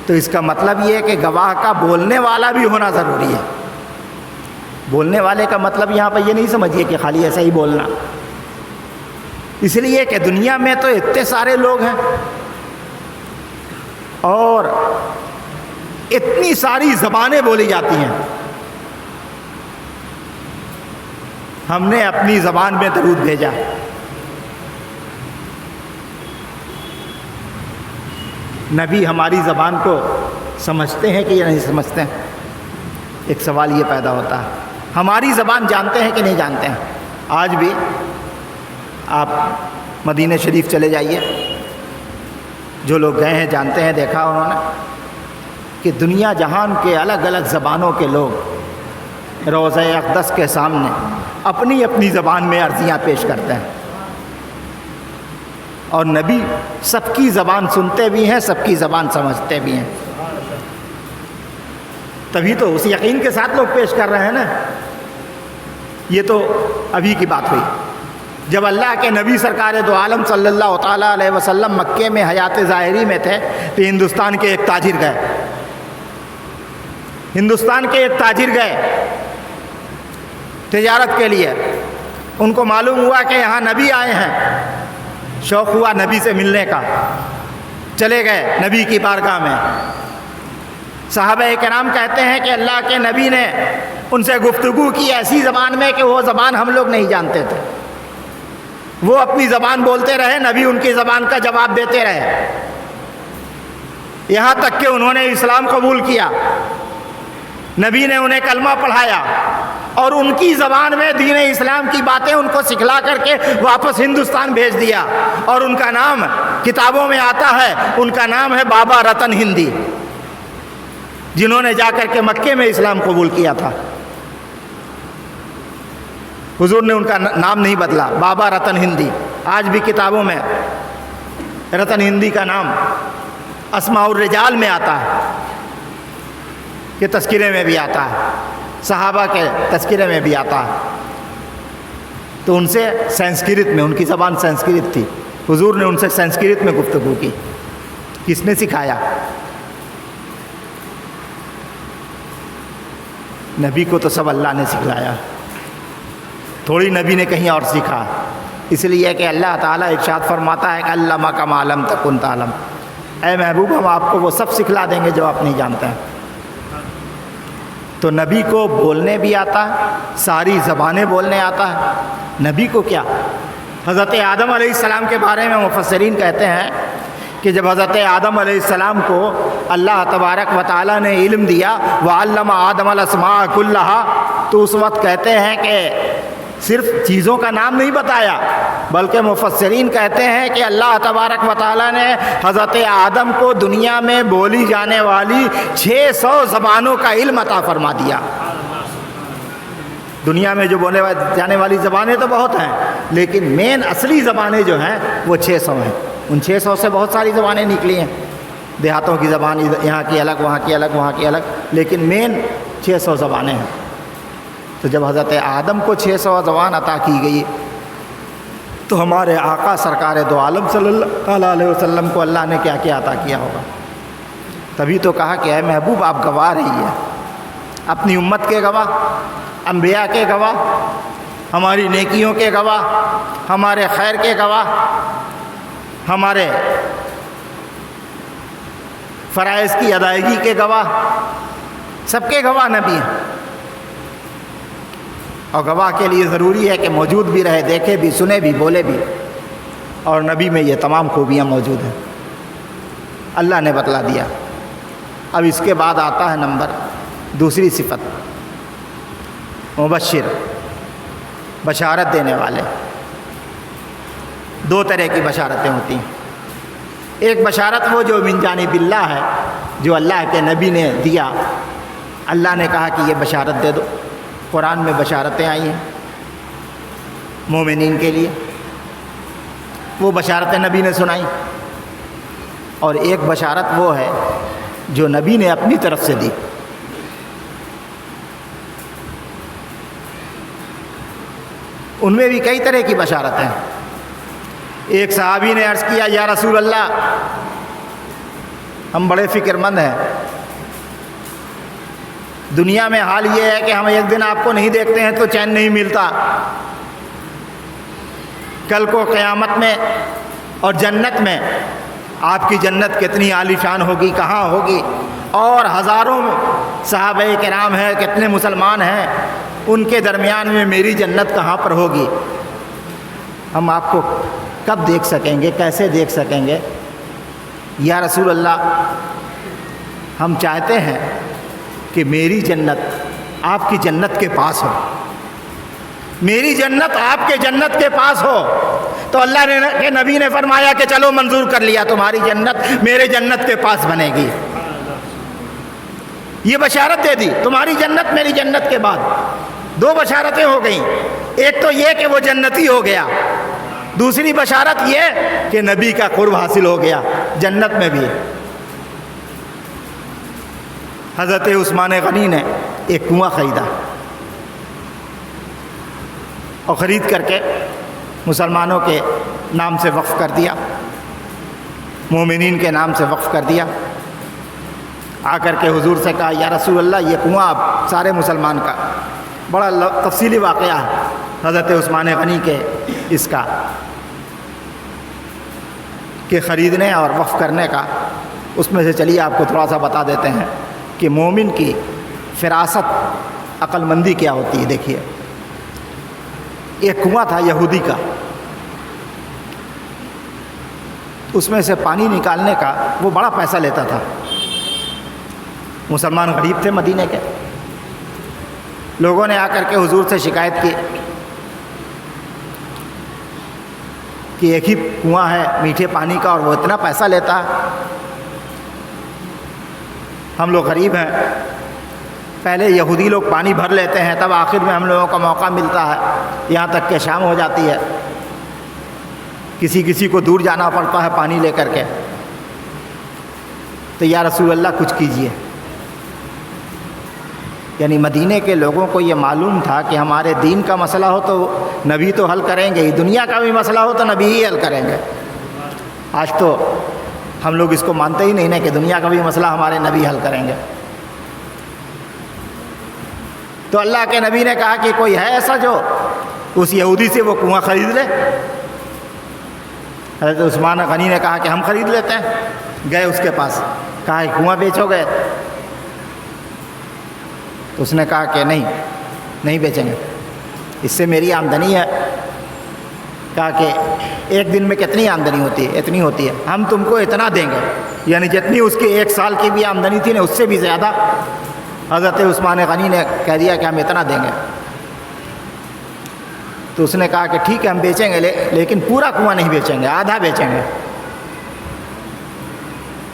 تو اس کا مطلب یہ ہے کہ گواہ کا بولنے والا بھی ہونا ضروری ہے۔ بولنے والے کا مطلب یہاں پہ یہ نہیں سمجھیے کہ خالی ایسا ہی بولنا، اس لیے کہ دنیا میں تو اتنے سارے لوگ ہیں اور اتنی ساری زبانیں بولی جاتی ہیں، ہم نے اپنی زبان میں درود بھیجا۔ نبی ہماری زبان کو سمجھتے ہیں کہ یہ نہیں سمجھتے ہیں؟ ایک سوال یہ پیدا ہوتا ہے، ہماری زبان جانتے ہیں کہ نہیں جانتے ہیں؟ آج بھی آپ مدینہ شریف چلے جائیے، جو لوگ گئے ہیں جانتے ہیں، دیکھا انہوں نے کہ دنیا جہان کے الگ الگ زبانوں کے لوگ روضہ اقدس کے سامنے اپنی اپنی زبان میں عرضیاں پیش کرتے ہیں، اور نبی سب کی زبان سنتے بھی ہیں، سب کی زبان سمجھتے بھی ہیں، تبھی تو اس یقین کے ساتھ لوگ پیش کر رہے ہیں نا۔ یہ تو ابھی کی بات ہوئی، جب اللہ کے نبی سرکار دو عالم صلی اللہ تعالیٰ علیہ وسلم مکے میں حیات ظاہری میں تھے تو ہندوستان کے ایک تاجر گئے تجارت کے لیے، ان کو معلوم ہوا کہ یہاں نبی آئے ہیں، شوق ہوا نبی سے ملنے کا، چلے گئے نبی کی بارگاہ میں۔ صحابہ کرام کہتے ہیں کہ اللہ کے نبی نے ان سے گفتگو کی ایسی زبان میں کہ وہ زبان ہم لوگ نہیں جانتے تھے، وہ اپنی زبان بولتے رہے، نبی ان کی زبان کا جواب دیتے رہے، یہاں تک کہ انہوں نے اسلام قبول کیا، نبی نے انہیں کلمہ پڑھایا اور ان کی زبان میں دین اسلام کی باتیں ان کو سکھلا کر کے واپس ہندوستان بھیج دیا، اور ان کا نام کتابوں میں آتا ہے، ان کا نام ہے بابا رتن ہندی، جنہوں نے جا کر کے مکے میں اسلام قبول کیا تھا۔ حضور نے ان کا نام نہیں بدلا، بابا رتن ہندی، آج بھی کتابوں میں رتن ہندی کا نام اسماء الرجال میں آتا ہے، کہ تذکرے میں بھی آتا ہے، صحابہ کے تذکرے میں بھی آتا ہے۔ تو ان سے سنسکرت میں، ان کی زبان سنسکرت تھی، حضور نے ان سے سنسکرت میں گفتگو کی۔ کس نے سکھایا؟ نبی کو تو سب اللہ نے سکھلایا، تھوڑی نبی نے کہیں اور سیکھا، اس لیے کہ اللہ تعالیٰ ارشاد فرماتا ہے کہ علمک ما لم تکن تعلم، اے محبوب ہم آپ کو وہ سب سکھلا دیں گے جو آپ نہیں جانتے ہیں۔ تو نبی کو بولنے بھی آتا ہے، ساری زبانیں بولنے آتا ہے۔ نبی کو کیا، حضرت آدم علیہ السلام کے بارے میں مفسرین کہتے ہیں کہ جب حضرت آدم علیہ السلام کو اللہ تبارک و تعالیٰ نے علم دیا، وَعَلَّمَ آدَمَ الْأَسْمَاءَ كُلَّهَا، تو اس وقت کہتے ہیں کہ صرف چیزوں کا نام نہیں بتایا، بلکہ مفسرین کہتے ہیں کہ اللہ تبارک و تعالیٰ نے حضرت آدم کو دنیا میں بولی جانے والی 600 زبانوں کا علم عطا فرما دیا۔ دنیا میں جو بولے جانے والی زبانیں تو بہت ہیں، لیکن مین اصلی زبانیں جو ہیں وہ 600 ہیں۔ ان 600 سے بہت ساری زبانیں نکلی ہیں، دیہاتوں کی زبان یہاں کی الگ، وہاں کی الگ، وہاں کی الگ، لیکن مین 600 زبانیں ہیں۔ تو جب حضرت آدم کو 600 زبان عطا کی گئی تو ہمارے آقا سرکار دو عالم صلی اللہ علیہ وسلم کو اللہ نے کیا کیا عطا کیا ہوگا؟ تبھی تو کہا کہ اے محبوب آپ گواہ رہیے، اپنی امت کے گواہ، انبیاء کے گواہ، ہماری نیکیوں کے گواہ، ہمارے خیر کے گواہ، ہمارے فرائض کی ادائیگی کے گواہ، سب کے گواہ نبی ہیں۔ اور گواہ کے لیے ضروری ہے کہ موجود بھی رہے، دیکھے بھی، سنے بھی، بولے بھی، اور نبی میں یہ تمام خوبیاں موجود ہیں، اللہ نے بتلا دیا۔ اب اس کے بعد آتا ہے نمبر دوسری صفت، مبشر، بشارت دینے والے۔ دو طرح کی بشارتیں ہوتی ہیں، ایک بشارت وہ جو من جانب اللہ ہے، جو اللہ کے نبی نے دیا، اللہ نے کہا کہ یہ بشارت دے دو۔ قرآن میں بشارتیں آئی ہیں مومنین کے لیے، وہ بشارتیں نبی نے سنائی۔ اور ایک بشارت وہ ہے جو نبی نے اپنی طرف سے دی۔ ان میں بھی کئی طرح کی بشارتیں ہیں۔ ایک صحابی نے عرض کیا، یا رسول اللہ ہم بڑے فکر مند ہیں، دنیا میں حال یہ ہے کہ ہم ایک دن آپ کو نہیں دیکھتے ہیں تو چین نہیں ملتا، کل کو قیامت میں اور جنت میں آپ کی جنت کتنی عالی شان ہوگی، کہاں ہوگی، اور ہزاروں صحابہ کرام ہیں، کتنے مسلمان ہیں، ان کے درمیان میں میری جنت کہاں پر ہوگی؟ ہم آپ کو کب دیکھ سکیں گے، کیسے دیکھ سکیں گے؟ یا رسول اللہ، ہم چاہتے ہیں کہ میری جنت آپ کی جنت کے پاس ہو، میری جنت آپ کے جنت کے پاس ہو۔ تو اللہ کے نبی نے فرمایا کہ چلو منظور کر لیا، تمہاری جنت میرے جنت کے پاس بنے گی۔ یہ بشارت دے دی، تمہاری جنت میری جنت کے بعد۔ دو بشارتیں ہو گئیں، ایک تو یہ کہ وہ جنتی ہو گیا، دوسری بشارت یہ کہ نبی کا قرب حاصل ہو گیا جنت میں بھی۔ حضرت عثمان غنی نے ایک کنواں خریدا اور خرید کر کے مسلمانوں کے نام سے وقف کر دیا، مومنین کے نام سے وقف کر دیا۔ آ کر کے حضور سے کہا یا رسول اللہ، یہ کنواں اب سارے مسلمان کا۔ بڑا تفصیلی واقعہ ہے حضرت عثمان غنی کے اس کا کہ خریدنے اور وقف کرنے کا۔ اس میں سے چلیے آپ کو تھوڑا سا بتا دیتے ہیں کہ مومن کی فراست، عقل مندی کیا ہوتی ہے۔ دیکھیے، ایک کنواں تھا یہودی کا، اس میں سے پانی نکالنے کا وہ بڑا پیسہ لیتا تھا۔ مسلمان غریب تھے مدینے کے، لوگوں نے آ کر کے حضور سے شکایت کی کہ ایک ہی کنواں ہے میٹھے پانی کا اور وہ اتنا پیسہ لیتا ہے، ہم لوگ غریب ہیں۔ پہلے یہودی لوگ پانی بھر لیتے ہیں، تب آخر میں ہم لوگوں کا موقع ملتا ہے، یہاں تک کہ شام ہو جاتی ہے، کسی کو دور جانا پڑتا ہے پانی لے کر کے۔ تو یا رسول اللہ کچھ کیجئے۔ یعنی مدینے کے لوگوں کو یہ معلوم تھا کہ ہمارے دین کا مسئلہ ہو تو نبی تو حل کریں گے ہی، دنیا کا بھی مسئلہ ہو تو نبی ہی حل کریں گے۔ آج تو ہم لوگ اس کو مانتے ہی نہیں نا کہ دنیا کا بھی مسئلہ ہمارے نبی حل کریں گے۔ تو اللہ کے نبی نے کہا کہ کوئی ہے ایسا جو اس یہودی سے وہ کنواں خرید لے؟ حضرت عثمان غنی نے کہا کہ ہم خرید لیتے ہیں۔ گئے اس کے پاس، کہا کہ کنواں بیچو گے؟ تو اس نے کہا کہ نہیں بیچیں گے، اس سے میری آمدنی ہے۔ کہا کہ ایک دن میں کتنی آمدنی ہوتی ہے؟ اتنی ہوتی ہے، ہم تم کو اتنا دیں گے۔ یعنی جتنی اس کی ایک سال کی بھی آمدنی تھی نا، اس سے بھی زیادہ حضرت عثمان غنی نے کہہ دیا کہ ہم اتنا دیں گے۔ تو اس نے کہا کہ ٹھیک ہے ہم بیچیں گے، لیکن پورا کنواں نہیں بیچیں گے، آدھا بیچیں گے۔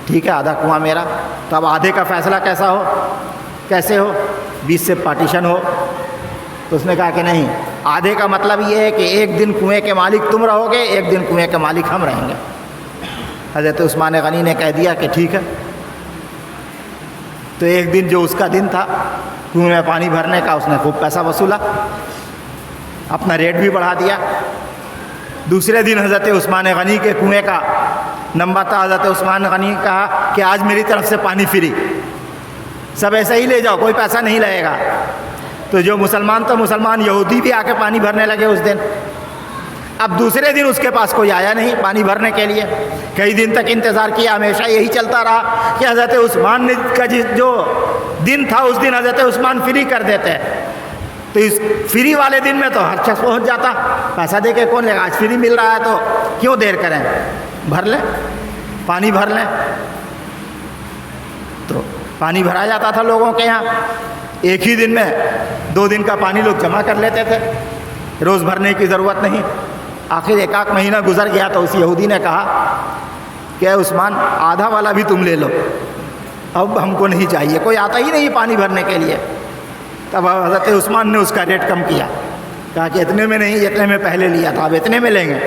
ٹھیک ہے، آدھا کنواں میرا۔ تو اب آدھے کا فیصلہ کیسے ہو؟ 20 سے پارٹیشن ہو۔ تو اس نے کہا کہ نہیں، آدھے کا مطلب یہ ہے کہ ایک دن کنویں کے مالک تم رہو گے، ایک دن کنویں کے مالک ہم رہیں گے۔ حضرت عثمان غنی نے کہہ دیا کہ ٹھیک ہے۔ تو ایک دن جو اس کا دن تھا کنویں میں پانی بھرنے کا، اس نے خوب پیسہ وصولا، اپنا ریٹ بھی بڑھا دیا۔ دوسرے دن حضرت عثمان غنی کے کنویں کا نمبر تھا، حضرت عثمان غنی نے کہا کہ آج میری طرف سے پانی فری، سب ایسے ہی لے جاؤ، کوئی پیسہ نہیں لگے گا۔ تو جو مسلمان تو مسلمان، یہودی بھی آ کے پانی بھرنے لگے اس دن۔ اب دوسرے دن اس کے پاس کوئی آیا نہیں پانی بھرنے کے لیے، کئی دن تک انتظار کیا، ہمیشہ یہی چلتا رہا کہ حضرت عثمان کا جو دن تھا اس دن حضرت عثمان فری کر دیتے۔ تو اس فری والے دن میں تو ہر شخص پہنچ جاتا، پیسہ دے کے کون لے گا؟ آج فری مل رہا ہے تو کیوں دیر کریں، بھر لیں، پانی بھر لیں۔ تو پانی بھرا جاتا تھا لوگوں کے یہاں، ایک ہی دن میں 2 دن کا پانی لوگ جمع کر لیتے تھے، روز بھرنے کی ضرورت نہیں۔ آخر ایک مہینہ گزر گیا تو اس یہودی نے کہا کہ اے عثمان، آدھا والا بھی تم لے لو، اب ہم کو نہیں چاہیے، کوئی آتا ہی نہیں پانی بھرنے کے لیے۔ تب حضرت عثمان نے اس کا ریٹ کم کیا، کہا کہ اتنے میں نہیں، اتنے میں پہلے لیا تھا، اب اتنے میں لیں گے۔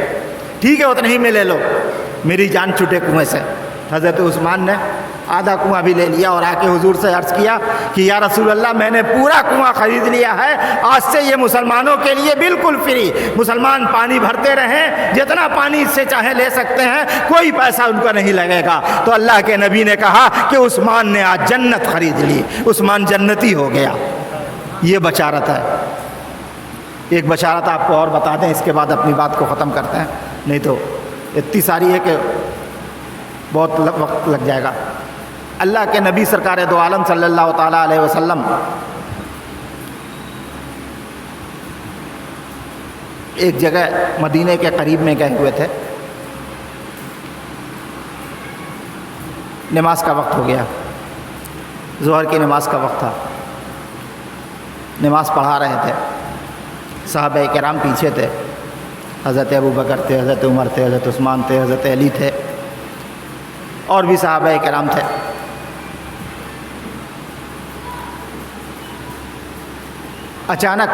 ٹھیک ہے اتنے ہی میں لے لو، میری جان چھوٹے کنویں سے۔ حضرت عثمان نے آدھا کنواں بھی لے لیا اور آ کے حضور سے عرض کیا کہ یا رسول اللہ میں نے پورا کنواں خرید لیا ہے، آج سے یہ مسلمانوں کے لیے بالکل فری، مسلمان پانی بھرتے رہیں، جتنا پانی اس سے چاہیں لے سکتے ہیں، کوئی پیسہ ان کو نہیں لگے گا۔ تو اللہ کے نبی نے کہا کہ عثمان نے آج جنت خرید لی، عثمان جنتی ہو گیا۔ یہ بشارت ہے۔ ایک بشارت آپ کو اور بتا دیں، اس کے بعد اپنی بات کو ختم کرتے ہیں، نہیں تو اتنی ساری ہے کہ بہت وقت لگ جائے گا۔ اللہ کے نبی سرکار دو عالم صلی اللہ تعالیٰ علیہ وسلم ایک جگہ مدینے کے قریب میں گئے ہوئے تھے، نماز کا وقت ہو گیا، ظہر کی نماز کا وقت تھا، نماز پڑھا رہے تھے، صحابہ کرام پیچھے تھے، حضرت ابو بکر تھے، حضرت عمر تھے، حضرت عثمان تھے، حضرت علی تھے، اور بھی صحابہ کرام تھے۔ اچانک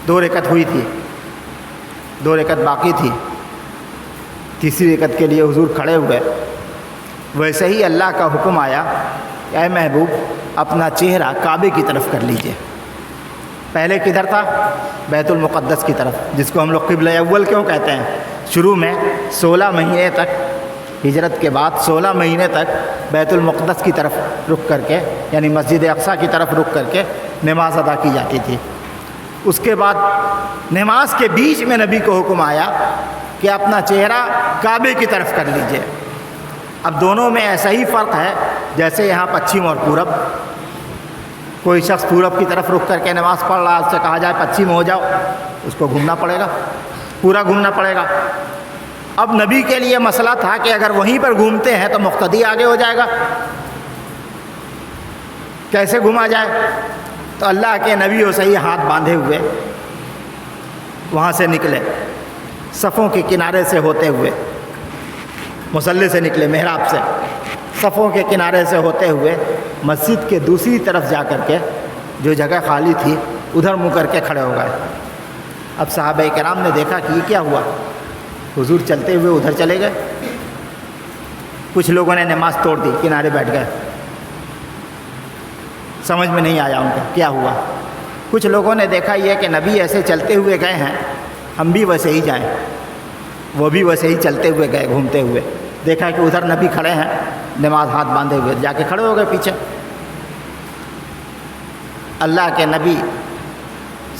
2 رکعت ہوئی تھی، 2 رکعت باقی تھی، تیسری رکعت کے لیے حضور کھڑے ہوئے، ویسے ہی اللہ کا حکم آیا کہ اے محبوب اپنا چہرہ کعبے کی طرف کر لیجئے۔ پہلے کدھر تھا؟ بیت المقدس کی طرف، جس کو ہم لوگ قبلہ اول کیوں کہتے ہیں؟ شروع میں 16 مہینے تک، ہجرت کے بعد 16 مہینے تک بیت المقدس کی طرف رخ کر کے، یعنی مسجد اقصیٰ کی طرف رخ کر کے نماز ادا کی جاتی تھی۔ اس کے بعد نماز کے بیچ میں نبی کو حکم آیا کہ اپنا چہرہ کعبے کی طرف کر لیجئے۔ اب دونوں میں ایسا ہی فرق ہے جیسے یہاں پچھم اور پورب۔ کوئی شخص پورب کی طرف رخ کر کے نماز پڑھ رہا ہے، اس سے کہا جائے پچھم ہو جاؤ، اس کو گھومنا پڑے گا، پورا گھومنا پڑے گا۔ اب نبی کے لیے مسئلہ تھا کہ اگر وہیں پر گھومتے ہیں تو مقتدی آگے ہو جائے گا، کیسے گھوما جائے؟ تو اللہ کے نبی وہ صحیح ہاتھ باندھے ہوئے وہاں سے نکلے، صفوں کے کنارے سے ہوتے ہوئے، مصلی سے نکلے، محراب سے صفوں کے کنارے سے ہوتے ہوئے مسجد کے دوسری طرف جا کر کے جو جگہ خالی تھی ادھر منہ کر کے کھڑے ہو گئے۔ اب صحابہ کرام نے دیکھا کہ یہ کیا ہوا، حضور چلتے ہوئے ادھر چلے گئے۔ کچھ لوگوں نے نماز توڑ دی، کنارے بیٹھ گئے، سمجھ میں نہیں آیا ان کو کیا ہوا۔ کچھ لوگوں نے دیکھا یہ کہ نبی ایسے چلتے ہوئے گئے ہیں، ہم بھی ویسے ہی جائیں، وہ بھی ویسے ہی چلتے ہوئے گئے، گھومتے ہوئے، دیکھا کہ ادھر نبی کھڑے ہیں نماز ہاتھ باندھے ہوئے، جا کے کھڑے ہو گئے پیچھے۔ اللہ کے نبی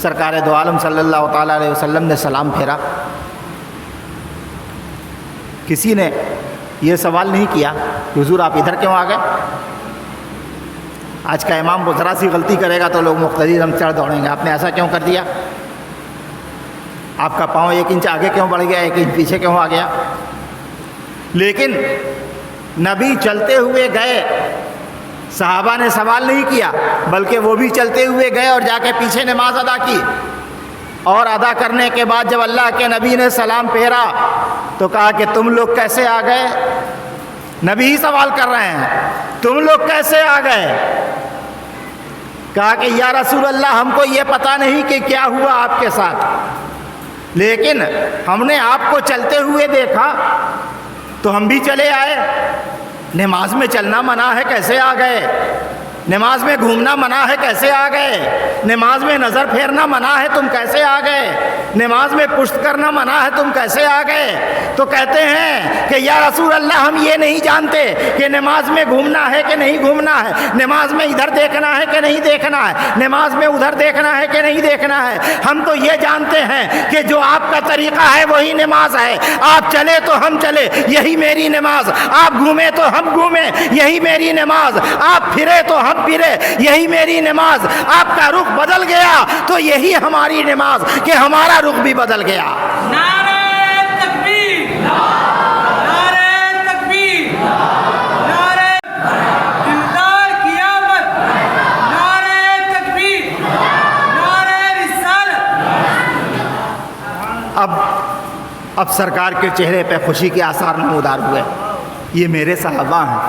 سرکار دو عالم صلی اللہ تعالیٰ علیہ وسلم نے سلام پھیرا۔ کسی نے یہ سوال نہیں کیا کہ حضور آپ ادھر کیوں آ گئے؟ آج کا امام وہ ذرا سی غلطی کرے گا تو لوگ مقتدی ہم چڑھ دوڑیں گے، آپ نے ایسا کیوں کر دیا؟ آپ کا پاؤں 1 انچ آگے کیوں بڑھ گیا، 1 انچ پیچھے کیوں آ گیا؟ لیکن نبی چلتے ہوئے گئے، صحابہ نے سوال نہیں کیا، بلکہ وہ بھی چلتے ہوئے گئے اور جا کے پیچھے نماز ادا کی۔ اور ادا کرنے کے بعد جب اللہ کے نبی نے سلام پھیرا تو کہا کہ تم لوگ کیسے آ گئے؟ نبی ہی سوال کر رہے ہیں، تم لوگ کیسے آ گئے؟ کہا کہ یا رسول اللہ ہم کو یہ پتہ نہیں کہ کیا ہوا آپ کے ساتھ، لیکن ہم نے آپ کو چلتے ہوئے دیکھا تو ہم بھی چلے آئے۔ نماز میں چلنا منع ہے، کیسے آ گئے؟ نماز میں گھومنا منع ہے، کیسے آ گئے؟ نماز میں نظر پھیرنا منع ہے، تم کیسے آ گئے؟ نماز میں پشت کرنا منع ہے، تم کیسے آ گئے؟ تو کہتے ہیں کہ یا رسول اللہ ہم یہ نہیں جانتے کہ نماز میں گھومنا ہے کہ نہیں گھومنا ہے، نماز میں ادھر دیکھنا ہے کہ نہیں دیکھنا ہے، نماز میں ادھر دیکھنا ہے کہ نہیں دیکھنا ہے۔ ہم تو یہ جانتے ہیں کہ جو آپ کا طریقہ ہے وہی نماز ہے، آپ چلے تو ہم چلے، یہی میری نماز، آپ گھومے تو ہم گھومیں، یہی میری نماز، آپ پھرے تو ہم پھرے، یہی میری نماز، آپ کا رخ بدل گیا تو یہی ہماری نماز کہ ہمارا رخ بھی بدل گیا۔ نعرہ تکبیر، نعرہ تکبیر، نعرہ دیدار قیامت، نعرہ تکبیر، نعرہ رسالت۔ اب سرکار کے چہرے پہ خوشی کے آثار نمودار ہوئے۔ یہ میرے صحابہ ہیں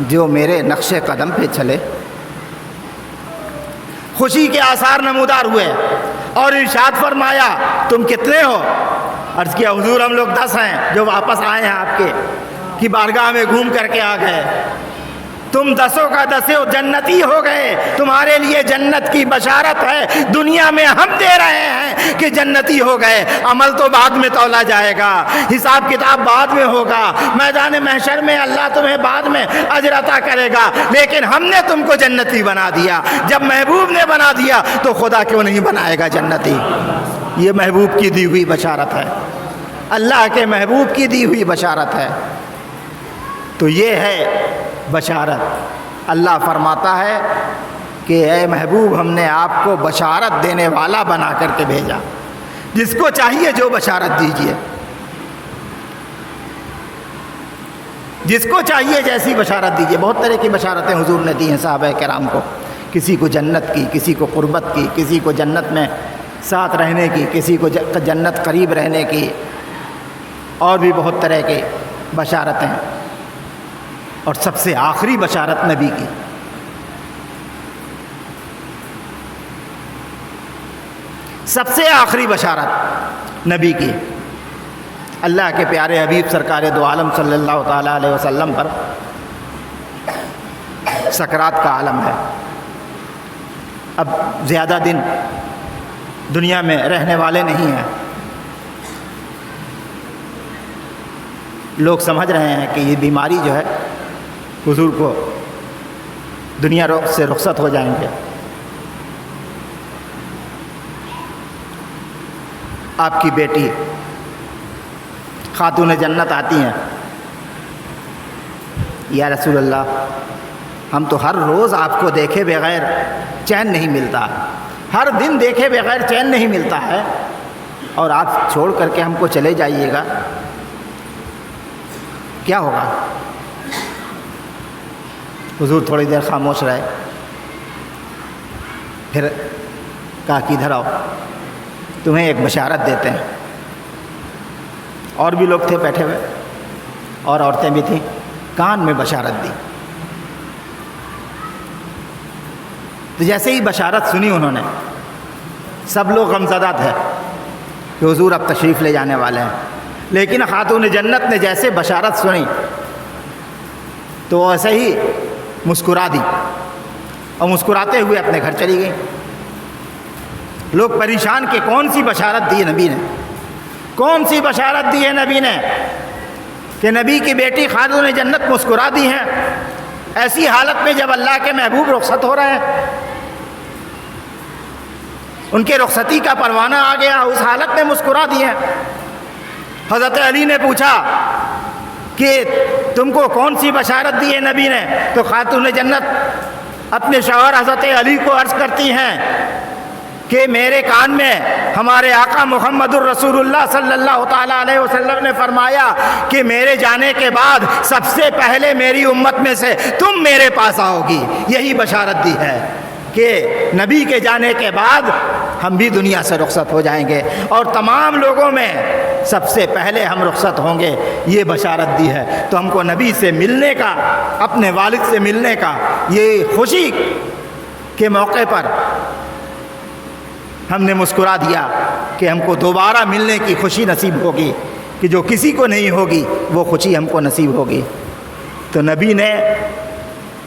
جو میرے نقش قدم پہ چلے، خوشی کے آثار نمودار ہوئے۔ اور ارشاد فرمایا تم کتنے ہو؟ عرض کیا حضور ہم لوگ 10 ہیں جو واپس آئے ہیں آپ کی بارگاہ میں گھوم کر کے آ گئے. تم 10 کا 10 جنتی ہو گئے, تمہارے لیے جنت کی بشارت ہے. دنیا میں ہم دے رہے ہیں کہ جنتی ہو گئے, عمل تو بعد میں تولا جائے گا, حساب کتاب بعد میں ہوگا, میدان محشر میں اللہ تمہیں بعد میں اجر عطا کرے گا, لیکن ہم نے تم کو جنتی بنا دیا. جب محبوب نے بنا دیا تو خدا کیوں نہیں بنائے گا جنتی؟ یہ محبوب کی دی ہوئی بشارت ہے, اللہ کے محبوب کی دی ہوئی بشارت ہے. تو یہ ہے بشارت. اللہ فرماتا ہے کہ اے محبوب ہم نے آپ کو بشارت دینے والا بنا کر کے بھیجا. جس کو چاہیے جو بشارت دیجیے, جس کو چاہیے جیسی بشارت دیجیے. بہت طرح کی بشارتیں حضور نے دی ہیں صحابہ کرام کو. کسی کو جنت کی, کسی کو قربت کی, کسی کو جنت میں ساتھ رہنے کی, کسی کو جنت قریب رہنے کی, اور بھی بہت طرح کی بشارتیں. اور سب سے آخری بشارت نبی کی. سب سے آخری بشارت نبی کی. اللہ کے پیارے حبیب سرکار دو عالم صلی اللہ تعالیٰ علیہ وسلم پر سکرات کا عالم ہے. اب زیادہ دن دنیا میں رہنے والے نہیں ہیں. لوگ سمجھ رہے ہیں کہ یہ بیماری جو ہے حضور کو دنیا سے رخصت ہو جائیں گے. آپ کی بیٹی خاتون جنت آتی ہیں, یا رسول اللہ ہم تو ہر روز آپ کو دیکھے بغیر چین نہیں ملتا, ہر دن دیکھے بغیر چین نہیں ملتا ہے, اور آپ چھوڑ کر کے ہم کو چلے جائیے گا, کیا ہوگا؟ حضور تھوڑی دیر خاموش رہے, پھر کہا کہ ادھر آؤ, تمہیں ایک بشارت دیتے ہیں. اور بھی لوگ تھے بیٹھے ہوئے, اور عورتیں بھی تھیں, کان میں بشارت دی. تو جیسے ہی بشارت سنی انہوں نے, سب لوگ غمزدہ تھے کہ حضور اب تشریف لے جانے والے ہیں. لیکن خاتون جنت نے جیسے بشارت سنی تو ایسے ہی مسکرا دی, اور مسکراتے ہوئے اپنے گھر چلی گئی. لوگ پریشان کہ کون سی بشارت دی ہے نبی نے, کون سی بشارت دی ہے نبی نے کہ نبی کی بیٹی خاتون جنت مسکرا دی ہیں ایسی حالت میں جب اللہ کے محبوب رخصت ہو رہے ہیں. ان کے رخصتی کا پروانہ آ گیا, اس حالت میں مسکرا دی ہیں. حضرت علی نے پوچھا کہ تم کو کون سی بشارت دی ہے نبی نے؟ تو خاتون جنت اپنے شوہر حضرت علی کو عرض کرتی ہیں کہ میرے کان میں ہمارے آقا محمد الرسول اللہ صلی اللہ تعالیٰ علیہ وسلم نے فرمایا کہ میرے جانے کے بعد سب سے پہلے میری امت میں سے تم میرے پاس آؤ گی. یہی بشارت دی ہے کہ نبی کے جانے کے بعد ہم بھی دنیا سے رخصت ہو جائیں گے, اور تمام لوگوں میں سب سے پہلے ہم رخصت ہوں گے. یہ بشارت دی ہے. تو ہم کو نبی سے ملنے کا, اپنے والد سے ملنے کا, یہ خوشی کے موقع پر ہم نے مسکرا دیا کہ ہم کو دوبارہ ملنے کی خوشی نصیب ہوگی, کہ جو کسی کو نہیں ہوگی وہ خوشی ہم کو نصیب ہوگی. تو نبی نے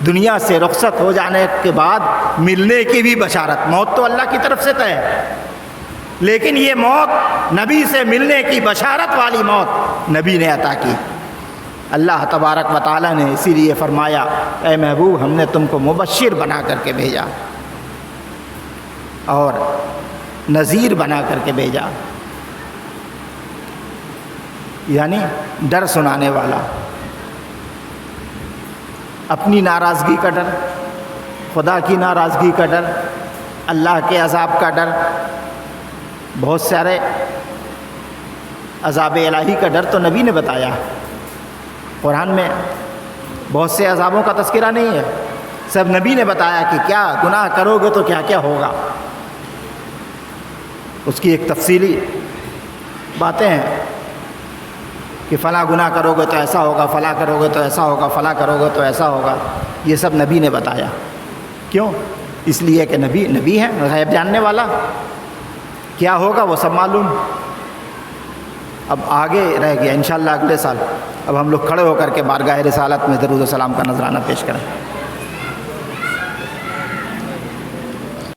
دنیا سے رخصت ہو جانے کے بعد ملنے کی بھی بشارت, موت تو اللہ کی طرف سے طے ہے, لیکن یہ موت نبی سے ملنے کی بشارت والی موت نبی نے عطا کی. اللہ تبارک و تعالیٰ نے اسی لیے فرمایا اے محبوب ہم نے تم کو مبشر بنا کر کے بھیجا اور نذیر بنا کر کے بھیجا, یعنی ڈر سنانے والا. اپنی ناراضگی کا ڈر, خدا کی ناراضگی کا ڈر, اللہ کے عذاب کا ڈر, بہت سارے عذاب الہی کا ڈر تو نبی نے بتایا. قرآن میں بہت سے عذابوں کا تذکرہ نہیں ہے, سب نبی نے بتایا کہ کیا گناہ کرو گے تو کیا کیا ہوگا. اس کی ایک تفصیلی باتیں ہیں کہ فلاں گناہ کرو گے تو ایسا ہوگا, فلاں کرو گے تو ایسا ہوگا, فلاں کرو گے تو ایسا ہوگا. یہ سب نبی نے بتایا. کیوں؟ اس لیے کہ نبی ہیں, غیب جاننے والا, کیا ہوگا وہ سب معلوم. اب آگے رہ گیا انشاءاللہ اگلے سال اب ہم لوگ کھڑے ہو کر کے بارگاہ رسالت میں درود و سلام کا نذرانہ پیش کریں۔